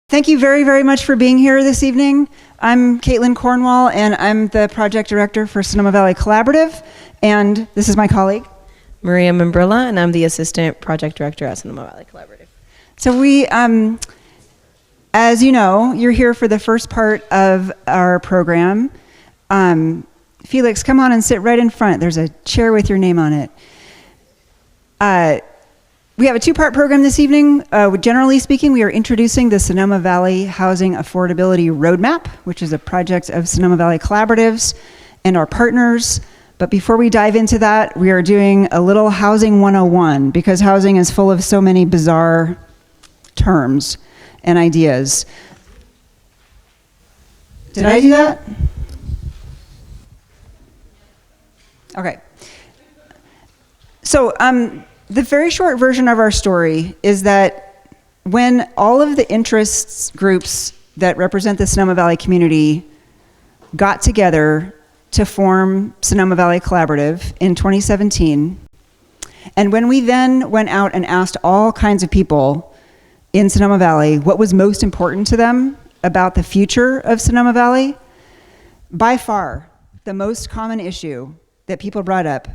Thank you very, very much for being here this evening. I'm Caitlin Cornwall, and I'm the project director for Sonoma Valley Collaborative, and this is my colleague. Maria Membrilla, and I'm the assistant project director at Sonoma Valley Collaborative. So we, as you know, you're here for the first part of our program. Felix, come on and sit right in front. There's a chair with your name on it. We have a two-part program this evening. Generally speaking, we are introducing the Sonoma Valley Housing Affordability Roadmap, which is a project of Sonoma Valley Collaboratives and our partners. But before we dive into that, we are doing a little Housing 101, because housing is full of so many bizarre terms and ideas. Did I do that? Okay. So, the very short version of our story is that when all of the interests groups that represent the Sonoma Valley community got together to form Sonoma Valley Collaborative in 2017, and when we then went out and asked all kinds of people in Sonoma Valley what was most important to them about the future of Sonoma Valley, by far the most common issue that people brought up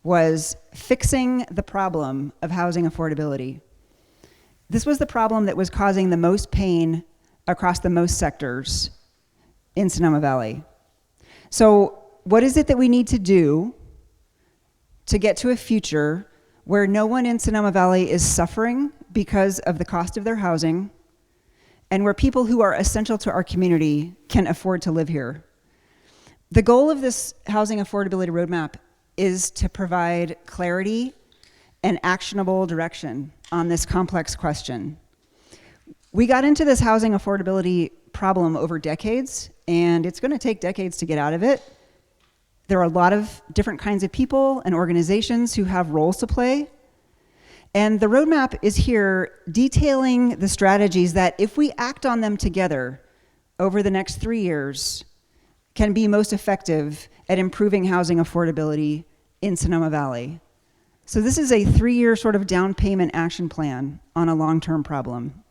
was fixing the problem of housing affordability. This was the problem that was causing the most pain across the most sectors in Sonoma Valley. So what is it that we need to do to get to a future where no one in Sonoma Valley is suffering because of the cost of their housing, and where people who are essential to our community can afford to live here? The goal of this housing affordability roadmap is to provide clarity and actionable direction on this complex question. We got into this housing affordability problem over decades, and it's going to take decades to get out of it. There are a lot of different kinds of people and organizations who have roles to play. And the roadmap is here detailing the strategies that, if we act on them together over the next 3 years, can be most effective at improving housing affordability in Sonoma Valley. So this is a 3-year sort of down payment action plan on a long-term problem.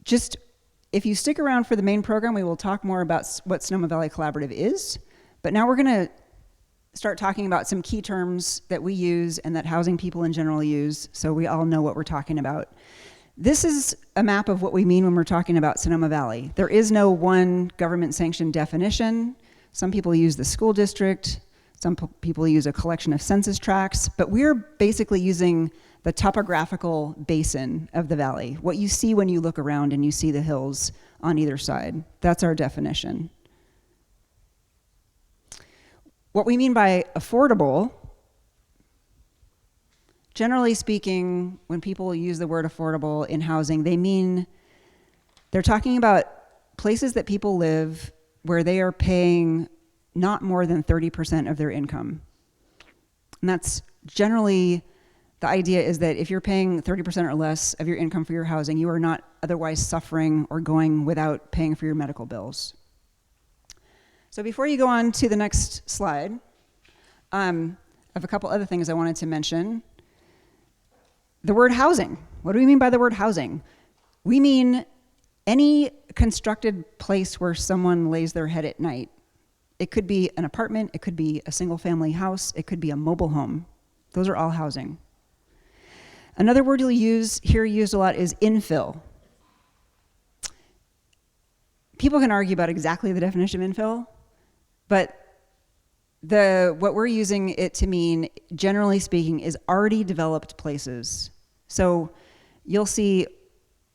Just if you stick around for the main program, we will talk more about what Sonoma Valley Collaborative is, but now we're gonna start talking about some key terms that we use and that housing people in general use, so we all know what we're talking about. This is a map of what we mean when we're talking about Sonoma Valley. There is no one government-sanctioned definition. Some people use the school district, some people use a collection of census tracts, but we're basically using the topographical basin of the valley, what you see when you look around and you see the hills on either side. That's our definition. What we mean by affordable, generally speaking, when people use the word affordable in housing, they're talking about places that people live where they are paying not more than 30% of their income. And that's generally, the idea is that if you're paying 30% or less of your income for your housing, you are not otherwise suffering or going without paying for your medical bills. So before you go on to the next slide, I have a couple other things I wanted to mention. The word housing. What do we mean by the word housing? We mean any constructed place where someone lays their head at night. It could be an apartment, it could be a single family house, it could be a mobile home. Those are all housing. Another word you'll use here, used a lot, is infill. People can argue about exactly the definition of infill, but what we're using it to mean, generally speaking, is already developed places. So you'll see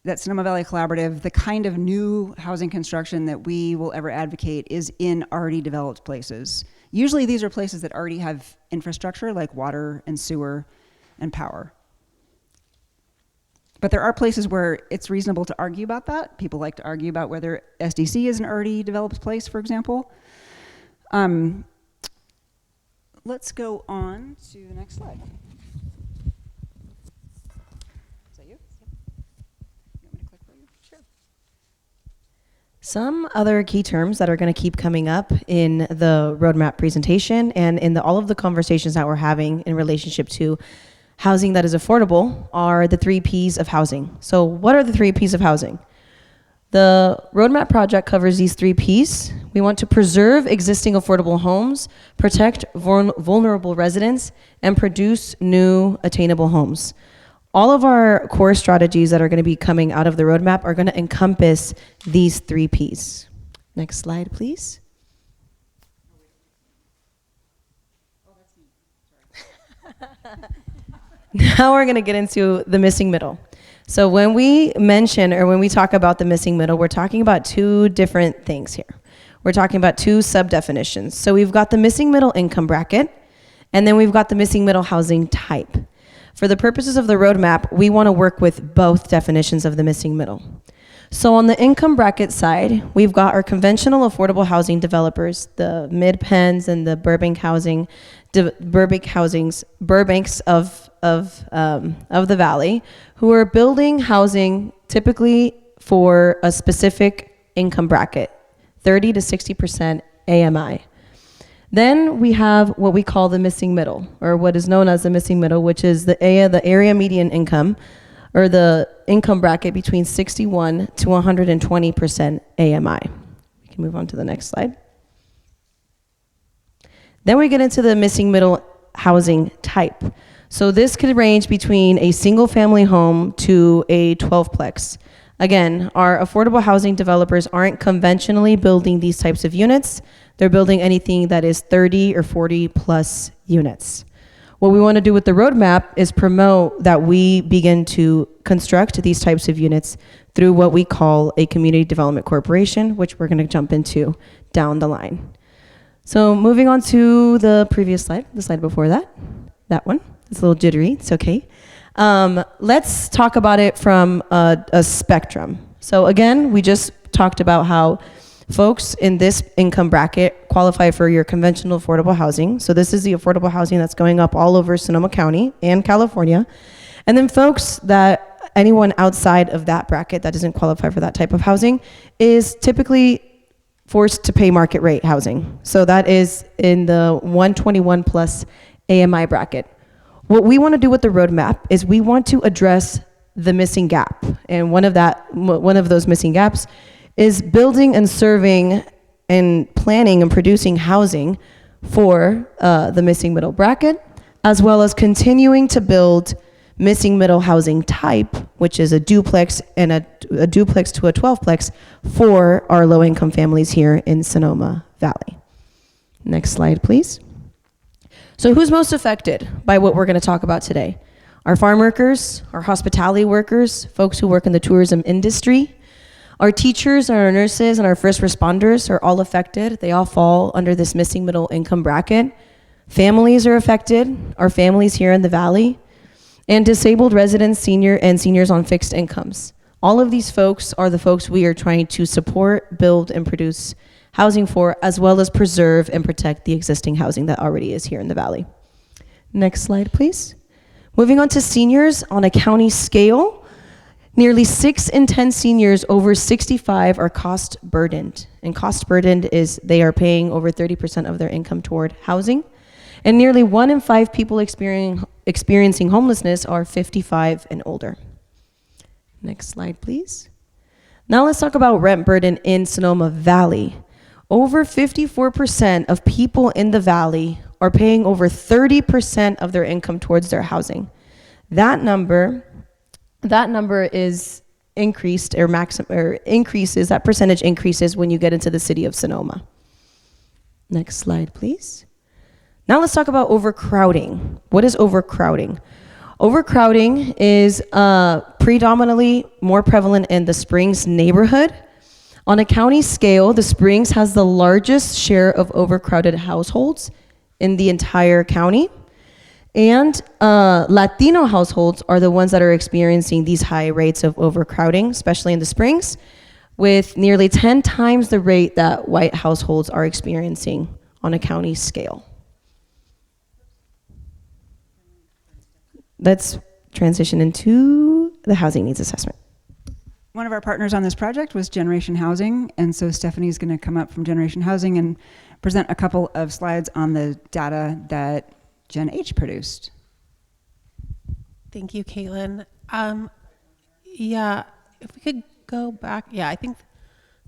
that Sonoma Valley Collaborative, the kind of new housing construction that we will ever advocate is in already developed places. Usually these are places that already have infrastructure like water and sewer and power. But there are places where it's reasonable to argue about that. People like to argue about whether SDC is an already developed place, for example. Let's go on to the next slide. Is that you? You want me to click for you? Sure. Some other key terms that are going to keep coming up in the roadmap presentation and in all of the conversations that we're having in relationship to housing that is affordable are the 3 Ps of housing. So what are the 3 Ps of housing? The roadmap project covers these 3 Ps. We want to preserve existing affordable homes, protect vulnerable residents, and produce new attainable homes. All of our core strategies that are going to be coming out of the roadmap are going to encompass these 3 Ps. Next slide, please. Now we're going to get into the missing middle. So when we mention or when we talk about the missing middle, we're talking about 2 different things here. We're talking about 2 sub-definitions. So we've got the missing middle income bracket, and then we've got the missing middle housing type. For the purposes of the roadmap, we want to work with both definitions of the missing middle. So on the income bracket side, we've got our conventional affordable housing developers, the Mid-Penns and the Burbanks of the Valley, who are building housing typically for a specific income bracket, 30 to 60% AMI. Then we have what we call the missing middle, or what is known as the missing middle, which is the area median income, or the income bracket between 61 to 120% AMI. We can move on to the next slide. Then we get into the missing middle housing type. So this could range between a single family home to a 12-plex. Again, our affordable housing developers aren't conventionally building these types of units. They're building anything that is 30 or 40 plus units. What we want to do with the roadmap is promote that we begin to construct these types of units through what we call a community development corporation, which we're going to jump into down the line. So moving on to the previous slide, the slide before that one. It's a little jittery, it's okay. Let's talk about it from a spectrum. So again, we just talked about how folks in this income bracket qualify for your conventional affordable housing. So this is the affordable housing that's going up all over Sonoma County and California. And then folks that anyone outside of that bracket that doesn't qualify for that type of housing is typically forced to pay market rate housing. So that is in the 121 plus AMI bracket. What we want to do with the roadmap is we want to address the missing gap. And one of those missing gaps is building and serving and planning and producing housing for the missing middle bracket, as well as continuing to build missing middle housing type, which is a duplex and a duplex to a 12-plex for our low-income families here in Sonoma Valley. Next slide, please. So who's most affected by what we're going to talk about today? Our farm workers, our hospitality workers, folks who work in the tourism industry, our teachers, our nurses, and our first responders are all affected. They all fall under this missing middle income bracket. Families are affected, our families here in the Valley, and disabled residents, seniors on fixed incomes. All of these folks are the folks we are trying to support, build, and produce housing for, as well as preserve and protect the existing housing that already is here in the Valley. Next slide, please. Moving on to seniors on a county scale, nearly 6 in 10 seniors over 65 are cost burdened. And cost burdened is they are paying over 30% of their income toward housing. And nearly 1 in 5 people experiencing homelessness are 55 and older. Next slide, please. Now let's talk about rent burden in Sonoma Valley. Over 54% of people in the Valley are paying over 30% of their income towards their housing. That number is increased or increases, that percentage increases when you get into the city of Sonoma. Next slide, please. Now let's talk about overcrowding. What is overcrowding? Overcrowding is predominantly more prevalent in the Springs neighborhood. On a county scale, the Springs has the largest share of overcrowded households in the entire county. And Latino households are the ones that are experiencing these high rates of overcrowding, especially in the Springs, with nearly 10 times the rate that white households are experiencing on a county scale. Let's transition into the housing needs assessment. One of our partners on this project was Generation Housing, and so Stephanie's going to come up from Generation Housing and present a couple of slides on the data that Gen H produced. Thank you, Caitlin. Yeah, if we could go back. Yeah, I think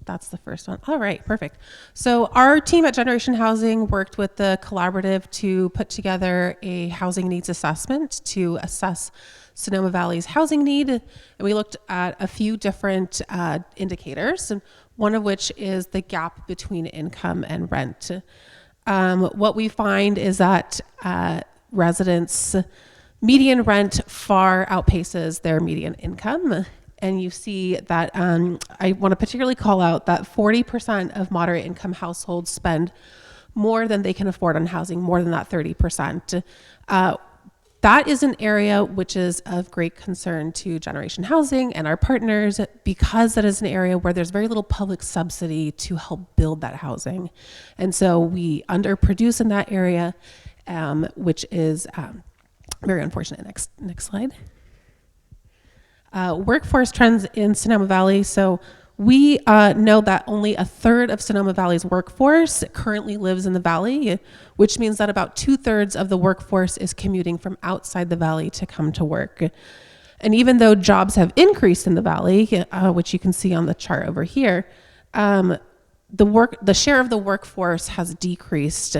that's the first one. All right, perfect. So our team at Generation Housing worked with the collaborative to put together a housing needs assessment to assess Sonoma Valley's housing need. And we looked at a few different indicators, and one of which is the gap between income and rent. What we find is that residents' median rent far outpaces their median income. And you see that I want to particularly call out that 40% of moderate income households spend more than they can afford on housing, more than that 30%. That is an area which is of great concern to Generation Housing and our partners, because that is an area where there's very little public subsidy to help build that housing. And so we underproduce in that area, which is very unfortunate. Next slide. Workforce trends in Sonoma Valley. So we know that only a third of Sonoma Valley's workforce currently lives in the valley, which means that about 2/3 of the workforce is commuting from outside the valley to come to work. And even though jobs have increased in the valley, which you can see on the chart over here, the share of the workforce has decreased.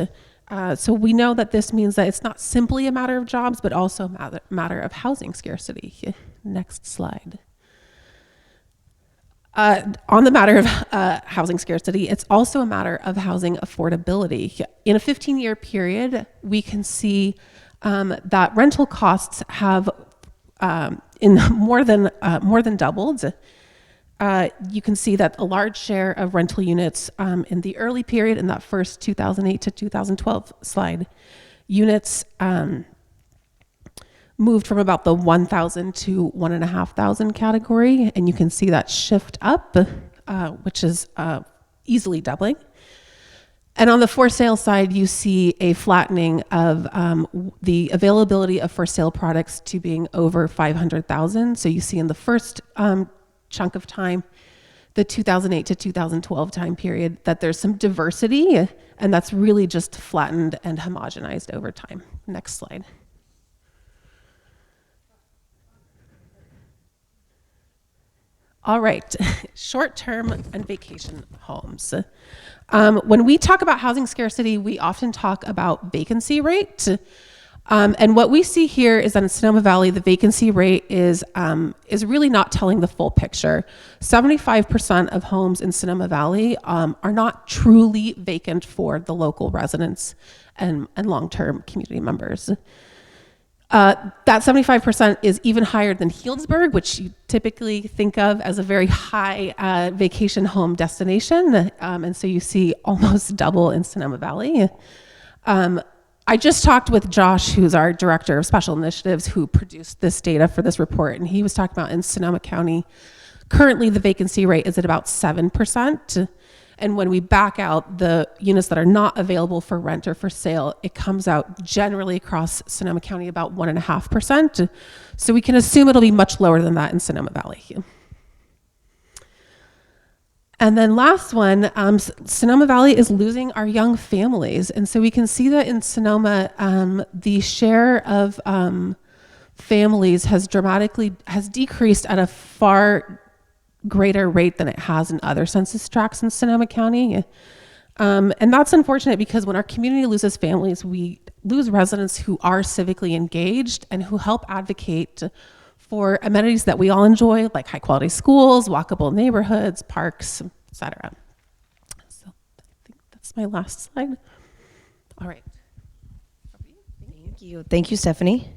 So we know that this means that it's not simply a matter of jobs, but also a matter of housing scarcity. Next slide. On the matter of housing scarcity, it's also a matter of housing affordability. In a 15-year period, we can see that rental costs have more than doubled. You can see that a large share of rental units in the early period, in that first 2008 to 2012 slide, units moved from about the 1,000 to 1,500 category, and you can see that shift up, which is easily doubling. And on the for sale side, you see a flattening of the availability of for sale products to being over 500,000. So you see in the first chunk of time, the 2008 to 2012 time period, that there's some diversity, and that's really just flattened and homogenized over time. Next slide. All right, short-term and vacation homes. When we talk about housing scarcity, we often talk about vacancy rate. And what we see here is that in Sonoma Valley, the vacancy rate is really not telling the full picture. 75% of homes in Sonoma Valley are not truly vacant for the local residents and long-term community members. That 75% is even higher than Healdsburg, which you typically think of as a very high vacation home destination. And so you see almost double in Sonoma Valley. I just talked with Josh, who's our director of special initiatives, who produced this data for this report. And he was talking about in Sonoma County, currently the vacancy rate is at about 7%. And when we back out the units that are not available for rent or for sale, it comes out generally across Sonoma County about 1.5%. So we can assume it'll be much lower than that in Sonoma Valley. And then last one, Sonoma Valley is losing our young families. And so we can see that in Sonoma, the share of families has decreased at a far greater rate than it has in other census tracts in Sonoma County. And that's unfortunate, because when our community loses families, we lose residents who are civically engaged and who help advocate for amenities that we all enjoy, like high quality schools, walkable neighborhoods, parks, etc. So I think that's my last slide. All right. Thank you, Stephanie.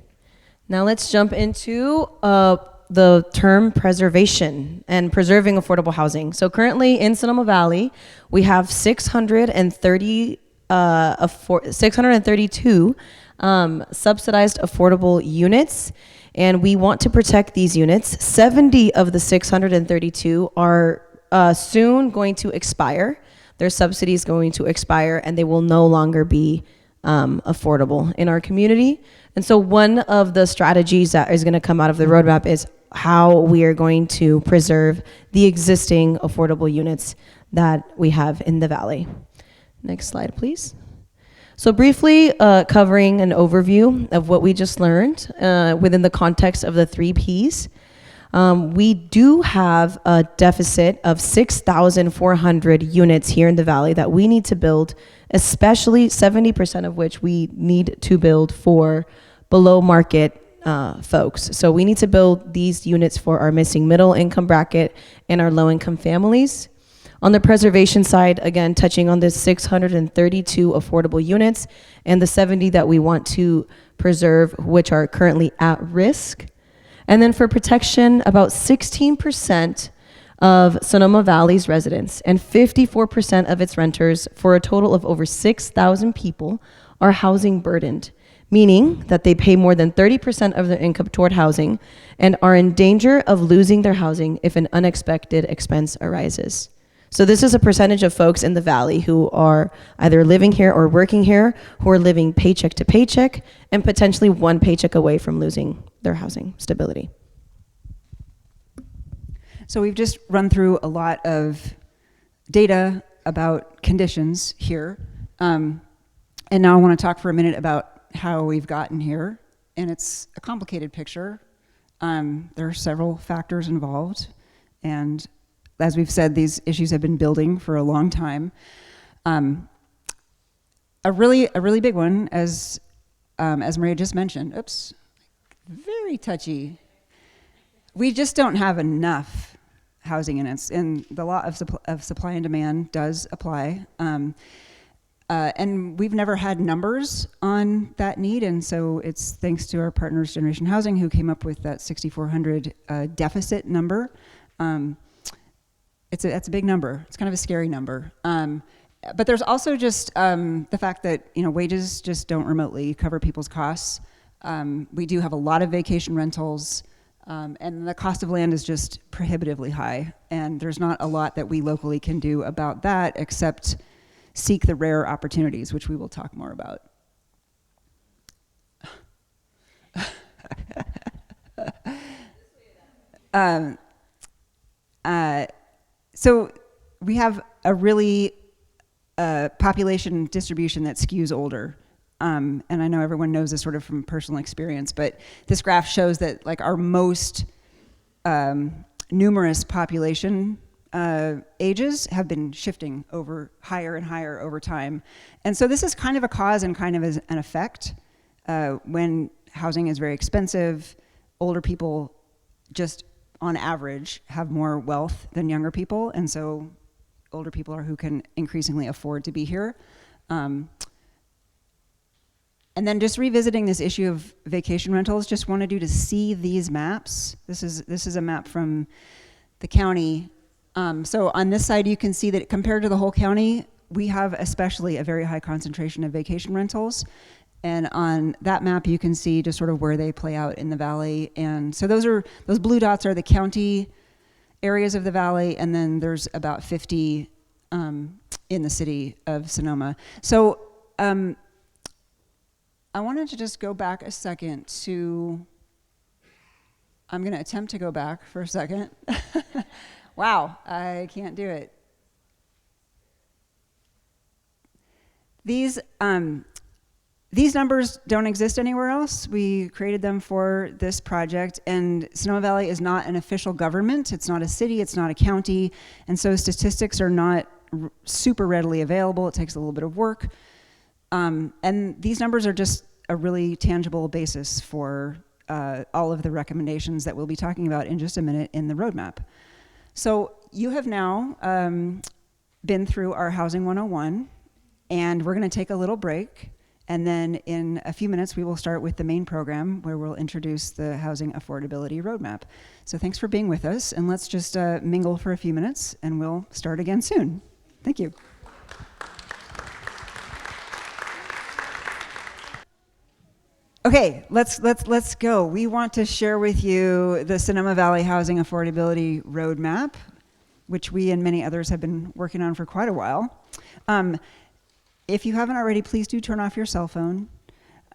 Now let's jump into the term preservation and preserving affordable housing. So currently in Sonoma Valley, we have 632 subsidized affordable units, and we want to protect these units. 70 of the 632 are soon going to expire. Their subsidy is going to expire, and they will no longer be affordable in our community. And so one of the strategies that is going to come out of the roadmap is how we are going to preserve the existing affordable units that we have in the valley. Next slide, please. So briefly covering an overview of what we just learned within the context of the 3 Ps. We do have a deficit of 6,400 units here in the Valley that we need to build, especially 70% of which we need to build for below market folks. So we need to build these units for our missing middle income bracket and our low income families. On the preservation side, again, touching on this 632 affordable units and the 70 that we want to preserve, which are currently at risk. And then for protection, about 16% of Sonoma Valley's residents and 54% of its renters, for a total of over 6,000 people, are housing burdened, meaning that they pay more than 30% of their income toward housing and are in danger of losing their housing if an unexpected expense arises. So this is a percentage of folks in the Valley who are either living here or working here, who are living paycheck to paycheck and potentially one paycheck away from losing their housing stability. So we've just run through a lot of data about conditions here. And now I want to talk for a minute about how we've gotten here. And it's a complicated picture. There are several factors involved. And as we've said, these issues have been building for a long time. A really big one, as Maria just mentioned, very touchy. We just don't have enough housing units, and the law of supply and demand does apply. And we've never had numbers on that need, and so it's thanks to our partners, Generation Housing, who came up with that 6,400 deficit number. That's a big number. It's kind of a scary number. But there's also just the fact that wages just don't remotely cover people's costs. We do have a lot of vacation rentals, and the cost of land is just prohibitively high. And there's not a lot that we locally can do about that except seek the rare opportunities, which we will talk more about. So we have a really population distribution that skews older. And I know everyone knows this sort of from personal experience, but this graph shows that like our most numerous population ages have been shifting over higher and higher over time. And so this is kind of a cause and kind of an effect. When housing is very expensive, older people just on average have more wealth than younger people. And so older people are who can increasingly afford to be here. And then just revisiting this issue of vacation rentals, just wanted you to see these maps. This is a map from the county. So on this side, you can see that compared to the whole county, we have especially a very high concentration of vacation rentals. And on that map, you can see just sort of where they play out in the valley. And so those blue dots are the county areas of the valley, and then there's about 50 in the city of Sonoma. So I wanted to just go back a second to, I'm going to attempt to go back for a second. Wow, I can't do it. These numbers don't exist anywhere else. We created them for this project, and Sonoma Valley is not an official government. It's not a city, it's not a county, and so statistics are not super readily available. It takes a little bit of work. And these numbers are just a really tangible basis for all of the recommendations that we'll be talking about in just a minute in the roadmap. So you have now been through our Housing 101, and we're going to take a little break. And then in a few minutes, we will start with the main program where we'll introduce the Housing Affordability Roadmap. So thanks for being with us, and let's just mingle for a few minutes, and we'll start again soon. Thank you. Okay, let's go. We want to share with you the Sonoma Valley Housing Affordability Roadmap, which we and many others have been working on for quite a while. If you haven't already, please do turn off your cell phone.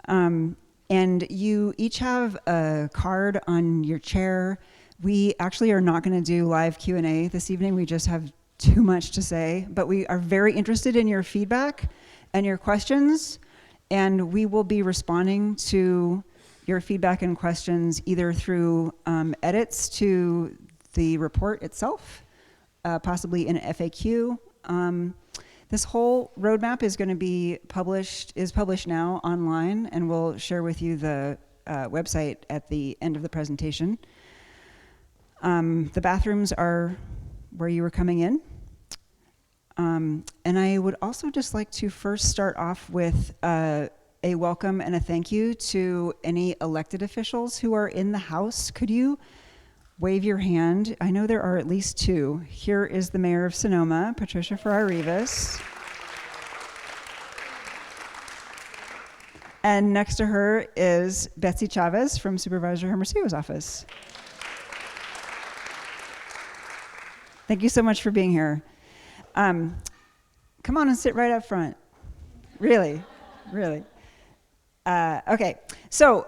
And you each have a card on your chair. We actually are not going to do live Q&A this evening. We just have too much to say, but we are very interested in your feedback and your questions. And we will be responding to your feedback and questions either through edits to the report itself, possibly in FAQ. This whole roadmap is going to be published now online, and we'll share with you the website at the end of the presentation. The bathrooms are where you were coming in. And I would also just like to first start off with a welcome and a thank you to any elected officials who are in the House. Could you wave your hand? I know there are at least two. Here is the mayor of Sonoma, Patricia Ferrar-Rivas. And next to her is Betsy Chavez from Supervisor Hermosillo's office. Thank you so much for being here. Come on and sit right up front. Really, really. Okay, so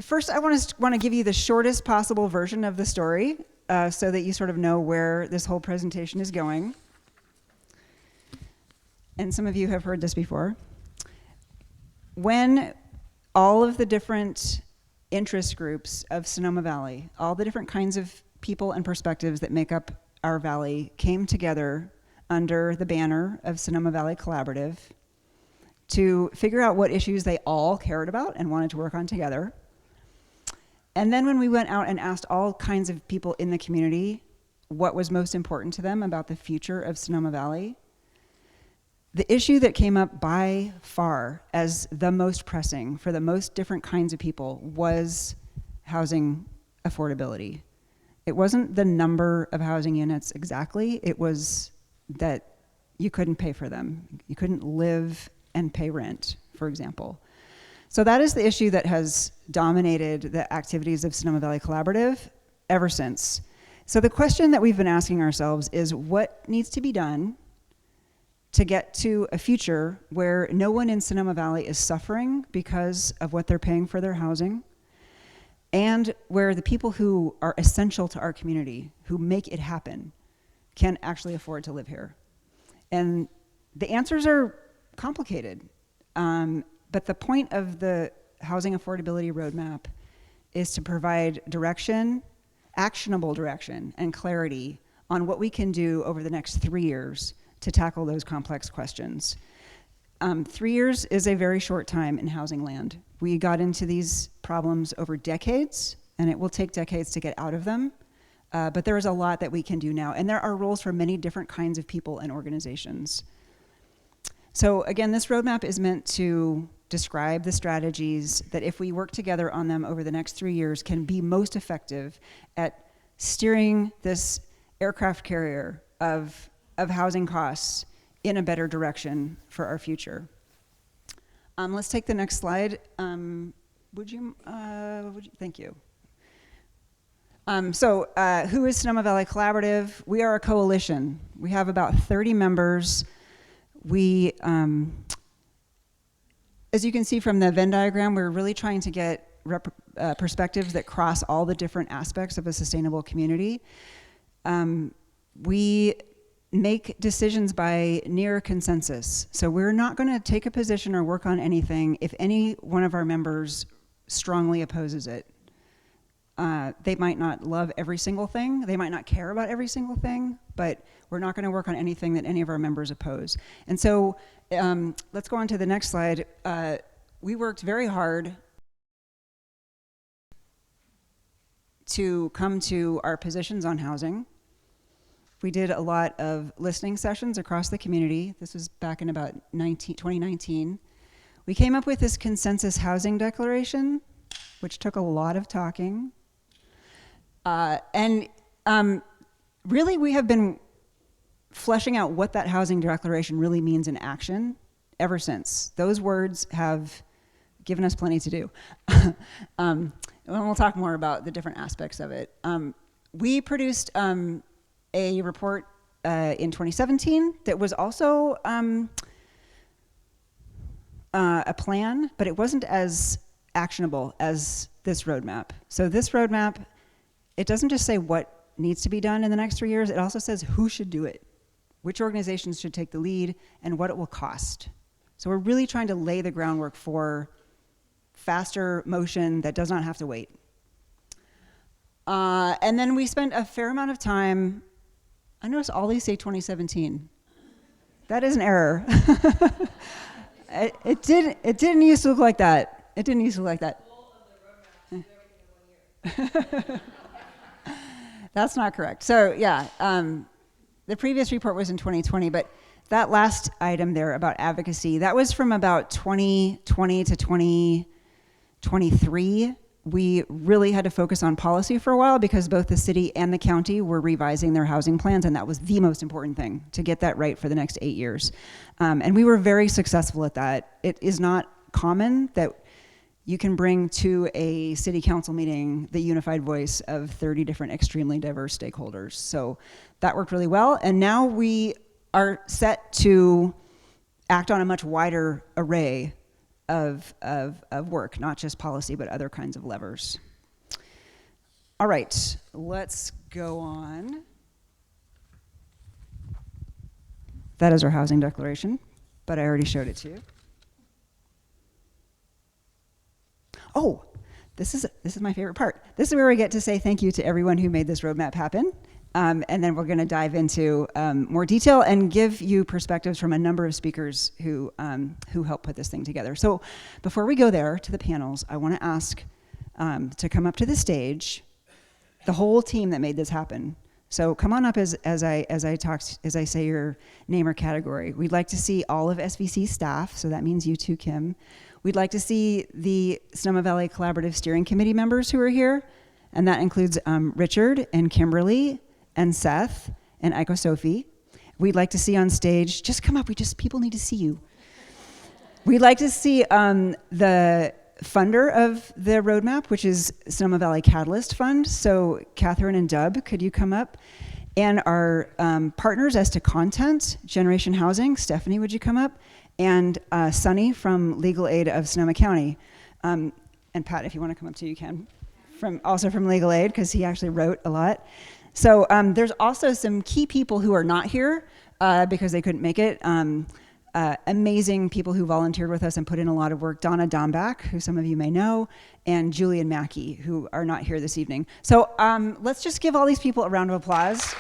first I want to give you the shortest possible version of the story so that you sort of know where this whole presentation is going. And some of you have heard this before. When all of the different interest groups of Sonoma Valley, all the different kinds of people and perspectives that make up our valley came together under the banner of Sonoma Valley Collaborative to figure out what issues they all cared about and wanted to work on together. And then when we went out and asked all kinds of people in the community what was most important to them about the future of Sonoma Valley, the issue that came up by far as the most pressing for the most different kinds of people was housing affordability. It wasn't the number of housing units exactly, it was that you couldn't pay for them. You couldn't live and pay rent, for example. So that is the issue that has dominated the activities of Sonoma Valley Collaborative ever since. So the question that we've been asking ourselves is what needs to be done to get to a future where no one in Sonoma Valley is suffering because of what they're paying for their housing, and where the people who are essential to our community, who make it happen, can actually afford to live here. And the answers are complicated, but the point of the Housing Affordability Roadmap is to provide direction, actionable direction, and clarity on what we can do over the next 3 years to tackle those complex questions. 3 years is a very short time in housing land. We got into these problems over decades, and it will take decades to get out of them. But there is a lot that we can do now, and there are roles for many different kinds of people and organizations. So again, this roadmap is meant to describe the strategies that, if we work together on them over the next 3 years, can be most effective at steering this aircraft carrier of housing costs in a better direction for our future. Let's take the next slide. Would you, thank you. Who is Sonoma Valley Collaborative? We are a coalition. We have about 30 members. We, as you can see from the Venn diagram, we're really trying to get perspectives that cross all the different aspects of a sustainable community. We make decisions by near consensus. So we're not going to take a position or work on anything if any one of our members strongly opposes it. They might not love every single thing, they might not care about every single thing, but we're not going to work on anything that any of our members oppose. And so let's go on to the next slide. We worked very hard to come to our positions on housing. We did a lot of listening sessions across the community. This was back in about 2019. We came up with this consensus housing declaration, which took a lot of talking. Really, we have been fleshing out what that housing declaration really means in action ever since. Those words have given us plenty to do. And we'll talk more about the different aspects of it. We produced a report in 2017 that was also a plan, but it wasn't as actionable as this roadmap. So this roadmap, it doesn't just say what needs to be done in the next 3 years, it also says who should do it, which organizations should take the lead, and what it will cost. So we're really trying to lay the groundwork for faster motion that does not have to wait. And then we spent a fair amount of time, I noticed all these say 2017. That is an error. It didn't used to look like that. It didn't used to look like that. That's not correct. So yeah, the previous report was in 2020, but that last item there about advocacy, that was from about 2020 to 2023. We really had to focus on policy for a while because both the city and the county were revising their housing plans, and that was the most important thing, to get that right for the next 8 years. And we were very successful at that. It is not common that you can bring to a city council meeting the unified voice of 30 different extremely diverse stakeholders. So that worked really well. And now we are set to act on a much wider array of work, not just policy, but other kinds of levers. All right, let's go on. That is our housing declaration, but I already showed it to you. Oh, this is my favorite part. This is where we get to say thank you to everyone who made this roadmap happen. And then we're going to dive into more detail and give you perspectives from a number of speakers who helped put this thing together. So before we go there to the panels, I want to ask to come up to the stage the whole team that made this happen. So come on up as I say your name or category. We'd like to see all of SVC staff, so that means you too, Kim. We'd like to see the Sonoma Valley Collaborative Steering Committee members who are here, and that includes Richard and Kimberly and Seth and Aiko Sophie. We'd like to see on stage, just come up, people need to see you. We'd like to see the funder of the roadmap, which is Sonoma Valley Catalyst Fund. So Catherine and Dub, could you come up? And our partners as to content, Generation Housing, Stephanie, would you come up? And Sunny from Legal Aid of Sonoma County. And Pat, if you want to come up too, you can. Also from Legal Aid, because he actually wrote a lot. So there's also some key people who are not here because they couldn't make it. Amazing people who volunteered with us and put in a lot of work. Donna Dombach, who some of you may know, and Julian Mackey, who are not here this evening. So let's just give all these people a round of applause.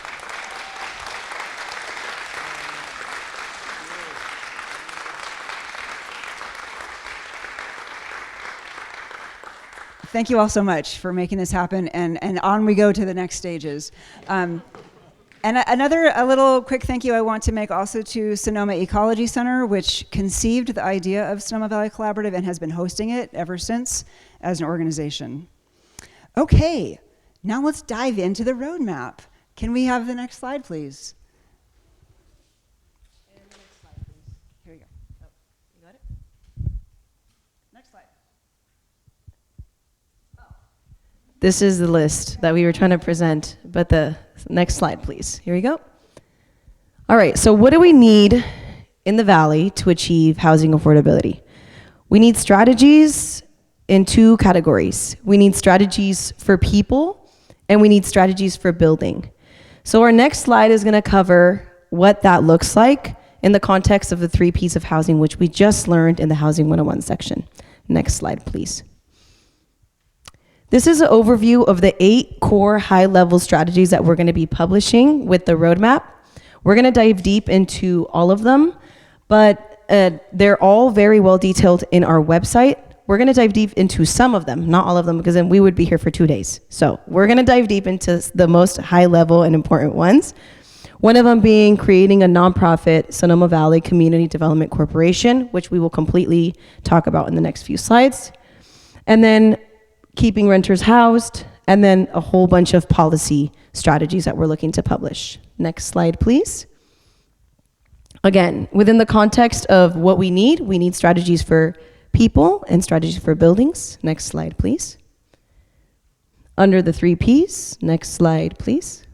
Thank you all so much for making this happen, and on we go to the next stages. And a little quick thank you I want to make also to Sonoma Ecology Center, which conceived the idea of Sonoma Valley Collaborative and has been hosting it ever since as an organization. Okay, now let's dive into the roadmap. Can we have the next slide, please? And the next slide, please. Here we go. Oh, you got it? Next slide. This is the list that we were trying to present, but the next slide, please. Here we go. All right, so what do we need in the Valley to achieve housing affordability? We need strategies in two categories. We need strategies for people, and we need strategies for building. So our next slide is gonna cover what that looks like in the context of the 3 Ps of housing, which we just learned in the Housing 101 section. Next slide, please. This is an overview of the 8 core high-level strategies that we're going to be publishing with the roadmap. We're going to dive deep into all of them, but they're all very well detailed in our website. We're going to dive deep into some of them, not all of them, because then we would be here for 2 days. So we're going to dive deep into the most high-level and important ones. One of them being creating a nonprofit Sonoma Valley Community Development Corporation, which we will completely talk about in the next few slides. And then keeping renters housed, and then a whole bunch of policy strategies that we're looking to publish. Next slide, please. Again, within the context of what we need strategies for people and strategies for buildings. Next slide, please. Under the 3 Ps, next slide, please.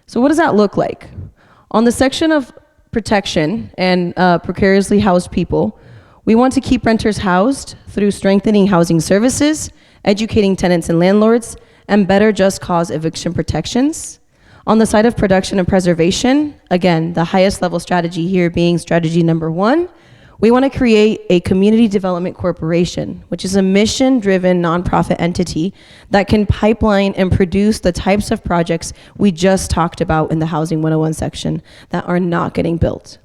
So what does that look like? On the section of protection and precariously housed people, we want to keep renters housed through strengthening housing services, educating tenants and landlords, and better just cause eviction protections. On the side of production and preservation, again, the highest level strategy here being strategy number 1, we want to create a community development corporation, which is a mission-driven nonprofit entity that can pipeline and produce the types of projects we just talked about in the Housing 101 section that are not getting built.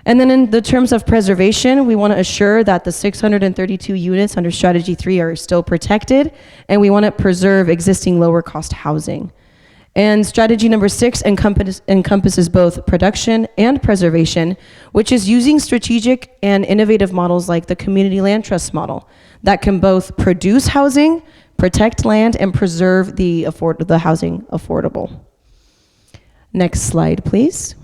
And then in the terms of preservation, we want to assure that the 632 units under strategy 3 are still protected, and we want to preserve existing lower cost housing. And strategy number 6 encompasses both production and preservation, which is using strategic and innovative models like the community land trust model that can both produce housing, protect land, and preserve the housing affordable. Next slide, please.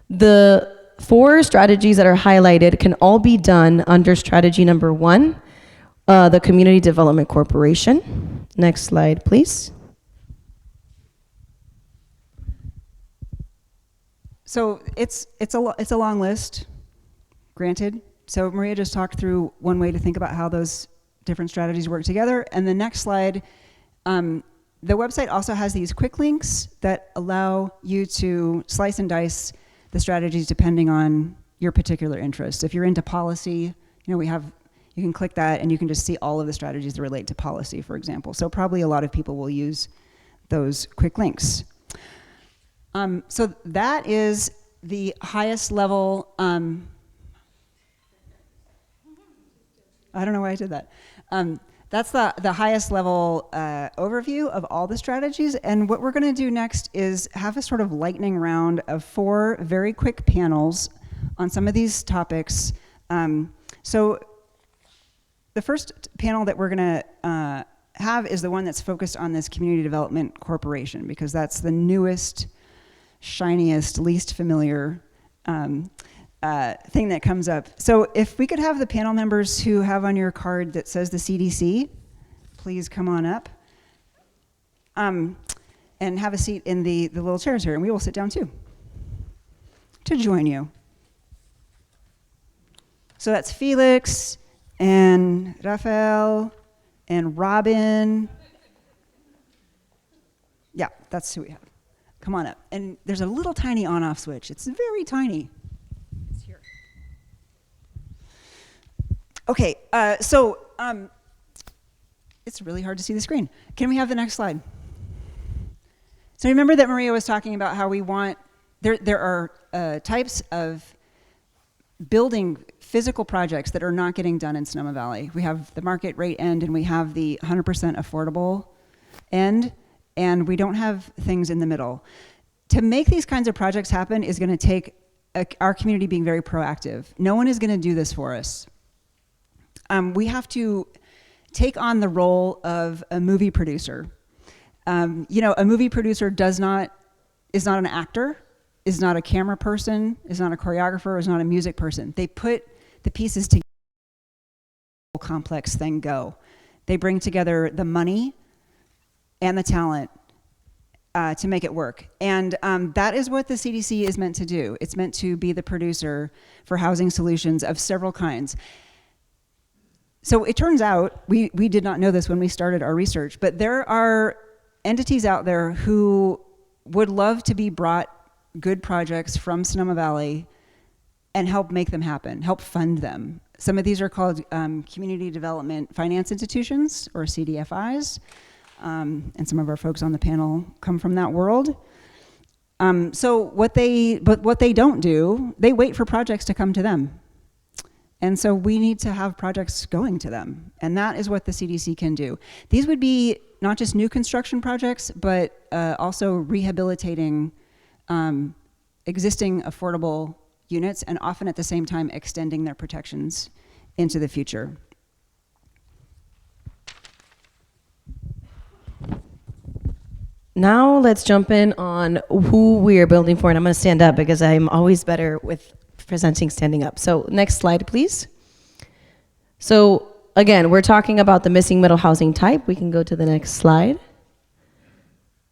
The 4 strategies that are highlighted can all be done under strategy number 1, the Community Development Corporation. Next slide, please. So it's a long list, granted. So Maria just talked through one way to think about how those different strategies work together. And the next slide, the website also has these quick links that allow you to slice and dice the strategies depending on your particular interest. If you're into policy, you can click that and you can just see all of the strategies that relate to policy, for example. So probably a lot of people will use those quick links. So that is the highest level, I don't know why I did that. That's the highest level overview of all the strategies. And what we're gonna do next is have a sort of lightning round of 4 very quick panels on some of these topics. So the first panel that we're gonna have is the one that's focused on this Community Development Corporation, because that's the newest, shiniest, least familiar thing that comes up. So if we could have the panel members who have on your card that says the CDC, please come on up and have a seat in the little chairs here, and we will sit down too to join you. So that's Felix and Rafael and Robin. Yeah, that's who we have. Come on up. And there's a little tiny on-off switch. It's very tiny. It's here. Okay, so it's really hard to see the screen. Can we have the next slide? So remember that Maria was talking about how we want, there are types of building physical projects that are not getting done in Sonoma Valley. We have the market rate end and we have the 100% affordable end, and we don't have things in the middle. To make these kinds of projects happen is gonna take our community being very proactive. No one is gonna do this for us. We have to take on the role of a movie producer. A movie producer is not an actor, is not a camera person, is not a choreographer, is not a music person. They put the pieces together, complex thing go. They bring together the money and the talent to make it work. And that is what the CDC is meant to do. It's meant to be the producer for housing solutions of several kinds. So it turns out, we did not know this when we started our research, but there are entities out there who would love to be brought good projects from Sonoma Valley and help make them happen, help fund them. Some of these are called Community Development Finance Institutions, or CDFIs, and some of our folks on the panel come from that world. So what they don't do, they wait for projects to come to them. And so we need to have projects going to them, and that is what the CDC can do. These would be not just new construction projects, but also rehabilitating existing affordable units, and often at the same time extending their protections into the future. Now let's jump in on who we are building for, and I'm going to stand up because I'm always better with presenting standing up. So next slide, please. So again, we're talking about the missing middle housing type. We can go to the next slide.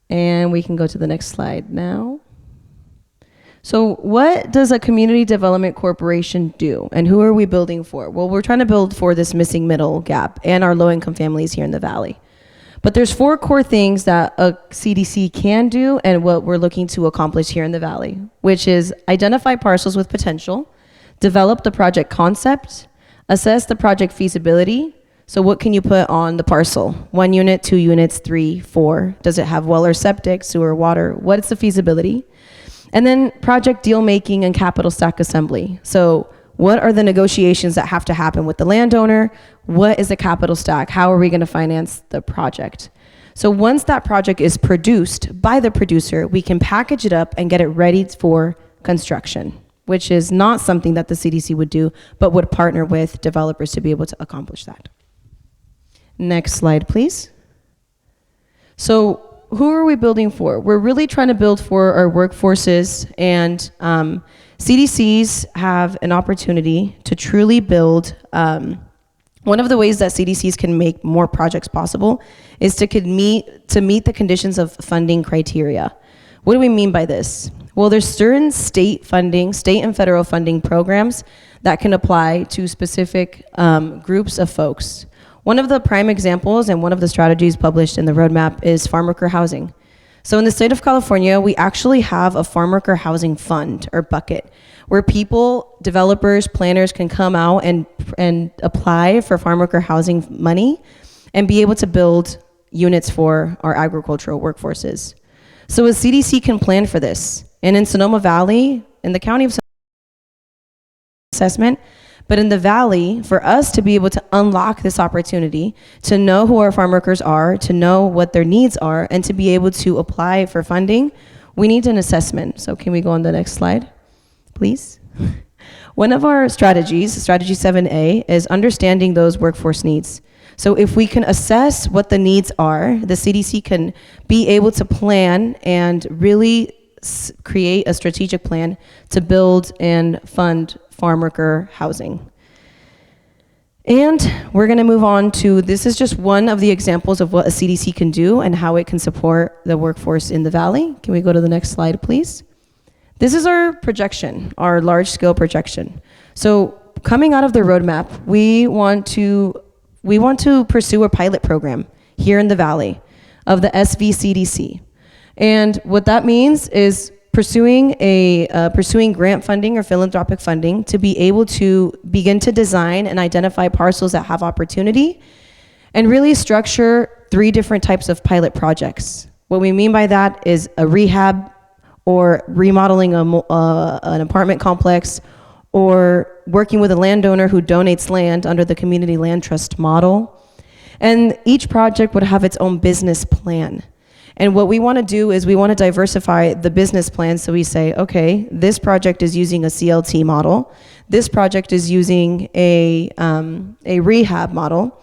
And we can go to the next slide now. So what does a community development corporation do, and who are we building for? Well, we're trying to build for this missing middle gap and our low-income families here in the Valley. But there's 4 core things that a CDC can do and what we're looking to accomplish here in the Valley, which is identify parcels with potential, develop the project concept, assess the project feasibility. So what can you put on the parcel? 1 unit, 2 units, 3, 4. Does it have well or septic, sewer, water? What is the feasibility? And then project deal making and capital stack assembly. So what are the negotiations that have to happen with the landowner? What is the capital stack? How are we going to finance the project? So once that project is produced by the producer, we can package it up and get it ready for construction, which is not something that the CDC would do, but would partner with developers to be able to accomplish that. Next slide, please. So who are we building for? We're really trying to build for our workforces, and CDCs have an opportunity to truly build. One of the ways that CDCs can make more projects possible is to meet the conditions of funding criteria. What do we mean by this? Well, there's certain state and federal funding programs that can apply to specific groups of folks. One of the prime examples and one of the strategies published in the roadmap is farm worker housing. So in the state of California, we actually have a farm worker housing fund or bucket where people, developers, planners can come out and apply for farm worker housing money and be able to build units for our agricultural workforces. So a CDC can plan for this. And in Sonoma Valley, in the county of Sonoma, assessment, but in the Valley, for us to be able to unlock this opportunity, to know who our farm workers are, to know what their needs are, and to be able to apply for funding, we need an assessment. So can we go on the next slide, please? One of our strategies, strategy 7A, is understanding those workforce needs. So if we can assess what the needs are, the CDC can be able to plan and really create a strategic plan to build and fund farm worker housing. And we're going to move on to, this is just one of the examples of what a CDC can do and how it can support the workforce in the Valley. Can we go to the next slide, please? This is our projection, our large-scale projection. So coming out of the roadmap, we want to pursue a pilot program here in the Valley of the SVCDC. And what that means is pursuing grant funding or philanthropic funding to be able to begin to design and identify parcels that have opportunity and really structure 3 different types of pilot projects. What we mean by that is a rehab or remodeling an apartment complex, or working with a landowner who donates land under the community land trust model. And each project would have its own business plan. And what we want to do is we want to diversify the business plan. So we say, okay, this project is using a CLT model. This project is using a rehab model.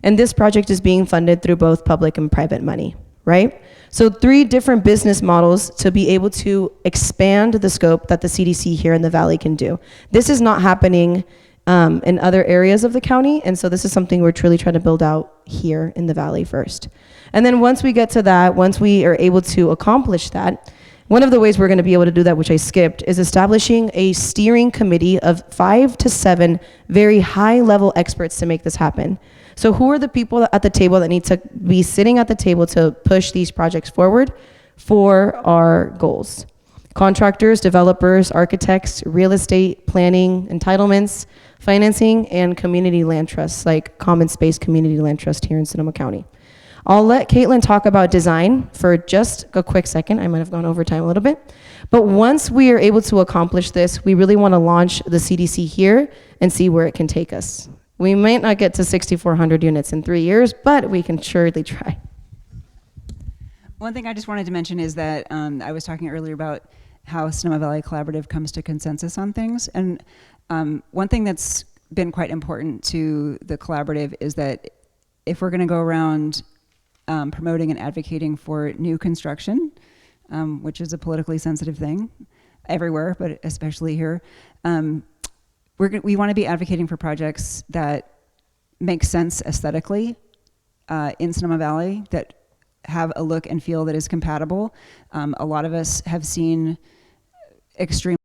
And this project is being funded through both public and private money, right? So 3 different business models to be able to expand the scope that the CDC here in the Valley can do. This is not happening in other areas of the county, and so this is something we're truly trying to build out here in the Valley first. And then once we get to that, once we are able to accomplish that, one of the ways we're going to be able to do that, which I skipped, is establishing a steering committee of 5 to 7 very high-level experts to make this happen. So who are the people at the table that need to be sitting at the table to push these projects forward for our goals? Contractors, developers, architects, real estate, planning, entitlements, financing, and community land trusts, like Common Space Community Land Trust here in Sonoma County. I'll let Caitlin talk about design for just a quick second. I might have gone over time a little bit. But once we are able to accomplish this, we really want to launch the CDC here and see where it can take us. We might not get to 6,400 units in 3 years, but we can surely try. One thing I just wanted to mention is that I was talking earlier about how Sonoma Valley Collaborative comes to consensus on things. And one thing that's been quite important to the collaborative is that if we're going to go around promoting and advocating for new construction, which is a politically sensitive thing everywhere, but especially here, we want to be advocating for projects that make sense aesthetically in Sonoma Valley, that have a look and feel that is compatible. A lot of us have seen extreme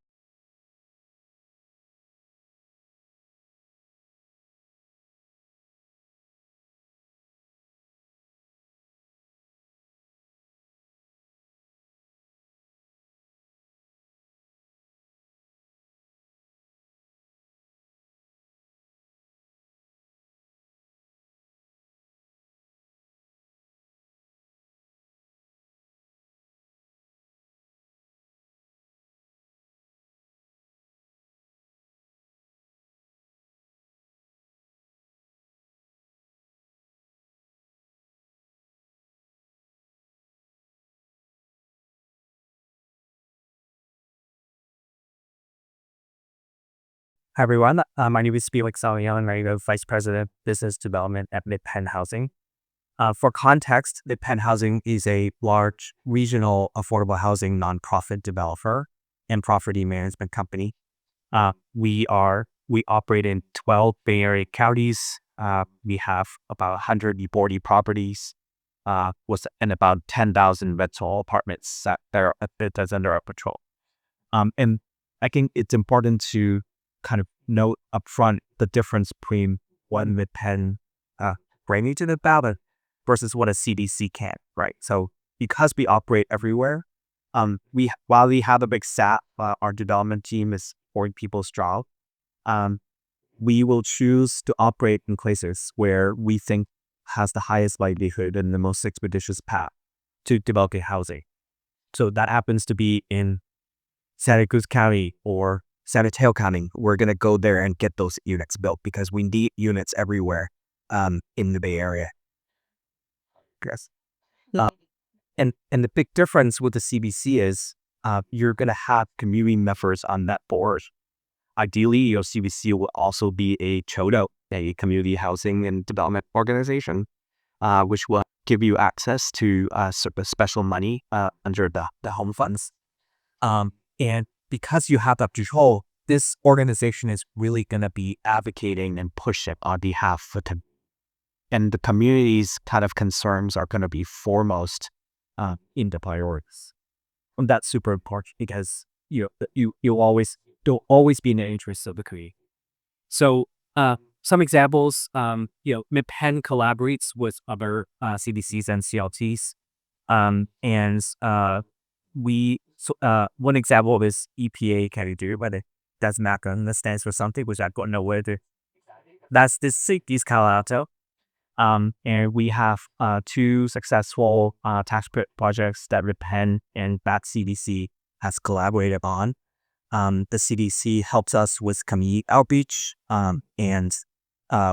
Hi everyone, my name is Felix Salian, and I'm the Vice President Business Development at Midpen Housing. For context, Midpen Housing is a large regional affordable housing nonprofit developer and property management company. We operate in 12 Bay Area counties. We have about 140 properties, and about 10,000 rental apartments that's under our control. And I think it's important to kind of note upfront the difference between what Midpen bringing to the ballot versus what a CDC can, right? So because we operate everywhere, while we have a big staff, our development team is 40 people strong. We will choose to operate in places where we think has the highest likelihood and the most expeditious path to developing housing. So that happens to be in Santa Cruz County or San Mateo County. We're going to go there and get those units built because we need units everywhere in the Bay Area. Yes. And the big difference with the CBC is you're going to have community members on that board. Ideally, your CBC will also be a CHODO, a community housing and development organization, which will give you access to special money under the home funds. And because you have that control, this organization is really going to be advocating and pushing on behalf of the and the community's kind of concerns are going to be foremost in the priorities. And that's super important because you'll always be in the interest of the community. So some examples, Midpen collaborates with other CDCs and CLTs, and one example is EPA can do, but it does not stands for something which I don't know where to. That's this Colorado. And we have two successful tax credit projects that Midpen and BAT CDC has collaborated on. The CDC helps us with community outreach and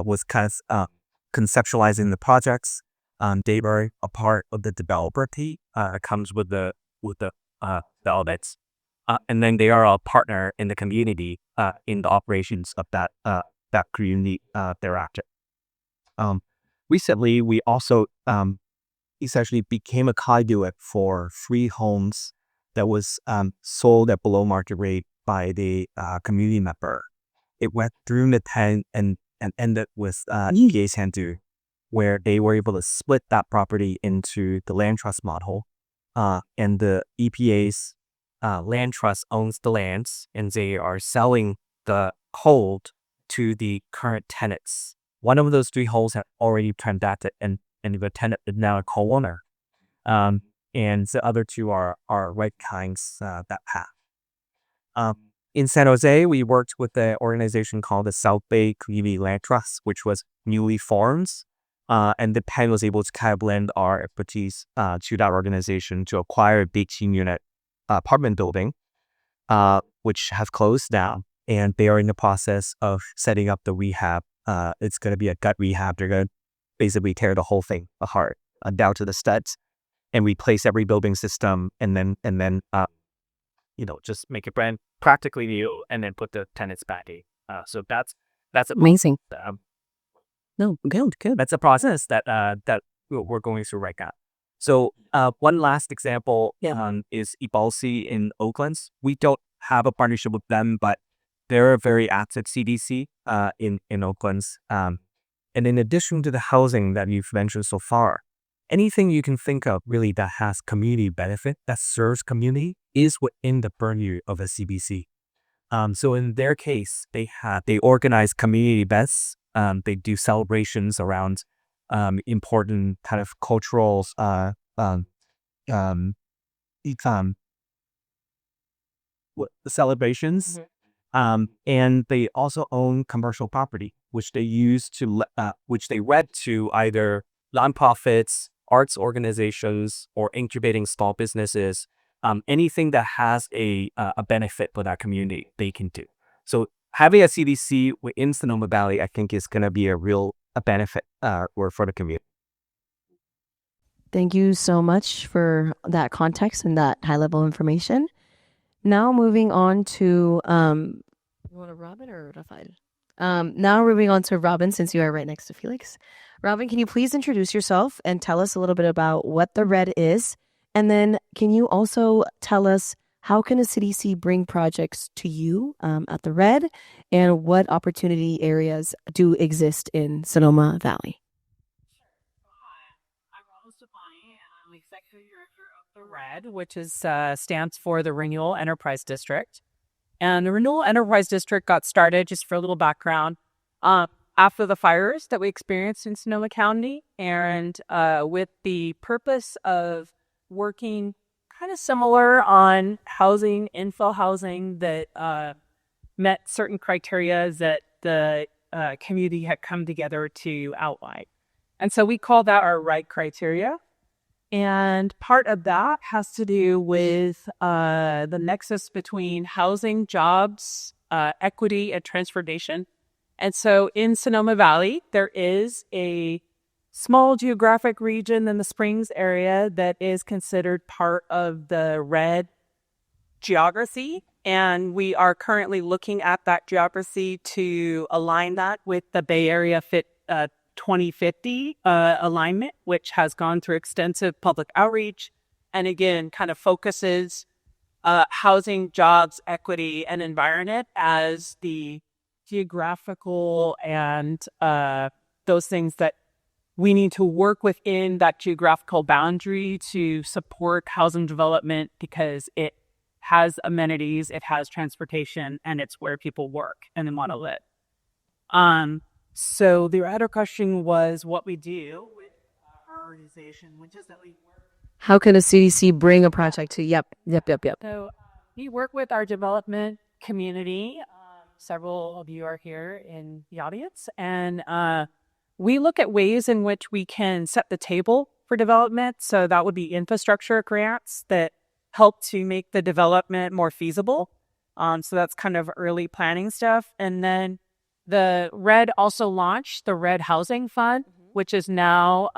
with kind of conceptualizing the projects. They are a part of the developer team. It comes with the audits, and then they are a partner in the community in the operations of that community thereafter. Recently, we also essentially became a conduit for free homes that was sold at below market rate by the community member. It went through the 10 and ended with EPA's hand, where they were able to split that property into the land trust model. And the EPA's land trust owns the lands, and they are selling the hold to the current tenants. One of those three holes have already transacted, and the tenant is now a co-owner. And the other two are right behind that path. In San Jose, we worked with an organization called the South Bay Community Land Trust, which was newly formed. And the pen was able to kind of lend our expertise to that organization to acquire a 18-unit apartment building, which has closed down. And they are in the process of setting up the rehab. It's going to be a gut rehab. They're going to basically tear the whole thing apart, down to the studs, and replace every building system, and then just make it brand practically new, and then put the tenants back in. So that's Amazing. No, good. That's a process that we're going through right now. So one last example is Ebalsi in Oakland. We don't have a partnership with them, but they're a very active CDC in Oakland. And in addition to the housing that you've mentioned so far, anything you can think of really that has community benefit, that serves community, is within the purview of a CBC. So in their case, they organize community events. They do celebrations around important kind of cultural celebrations. And they also own commercial property, which they use which they rent to either nonprofits, arts organizations, or incubating small businesses. Anything that has a benefit for that community, they can do. So having a CDC within Sonoma Valley, I think, is going to be a real benefit for the community. Thank you so much for that context and that high-level information. Now moving on to, you want You want to Robin or Rafael? Now we're moving on to Robin, since you are right next to Felix. Robin, can you please introduce yourself and tell us a little bit about what the RED is? And then can you also tell us how can a CDC bring projects to you at the RED, and what opportunity areas do exist in Sonoma Valley? I'm Rose Stefani, and I'm the executive director of the RED, which stands for the Renewal Enterprise District. And the Renewal Enterprise District got started, just for a little background, after the fires that we experienced in Sonoma County, and with the purpose of working kind of similar on housing, infill housing that met certain criteria that the community had come together to outline. And so we call that our RED criteria. And part of that has to do with the nexus between housing, jobs, equity, and transportation. And so in Sonoma Valley, there is a small geographic region in the Springs area that is considered part of the RED geography. And we are currently looking at that geography to align that with the Bay Area Fit 2050 alignment, which has gone through extensive public outreach, and again kind of focuses housing, jobs, equity, and environment as the geographical and those things that we need to work within that geographical boundary to support housing development, because it has amenities, it has transportation, and it's where people work and want to live. So the other question was what we do with our organization, which is that we work. How can a CDC bring a project to? Yep. So we work with our development community. Several of you are here in the audience, and we look at ways in which we can set the table for development. So that would be infrastructure grants that help to make the development more feasible. So that's kind of early planning stuff. And then the RED also launched the RED Housing Fund, which is now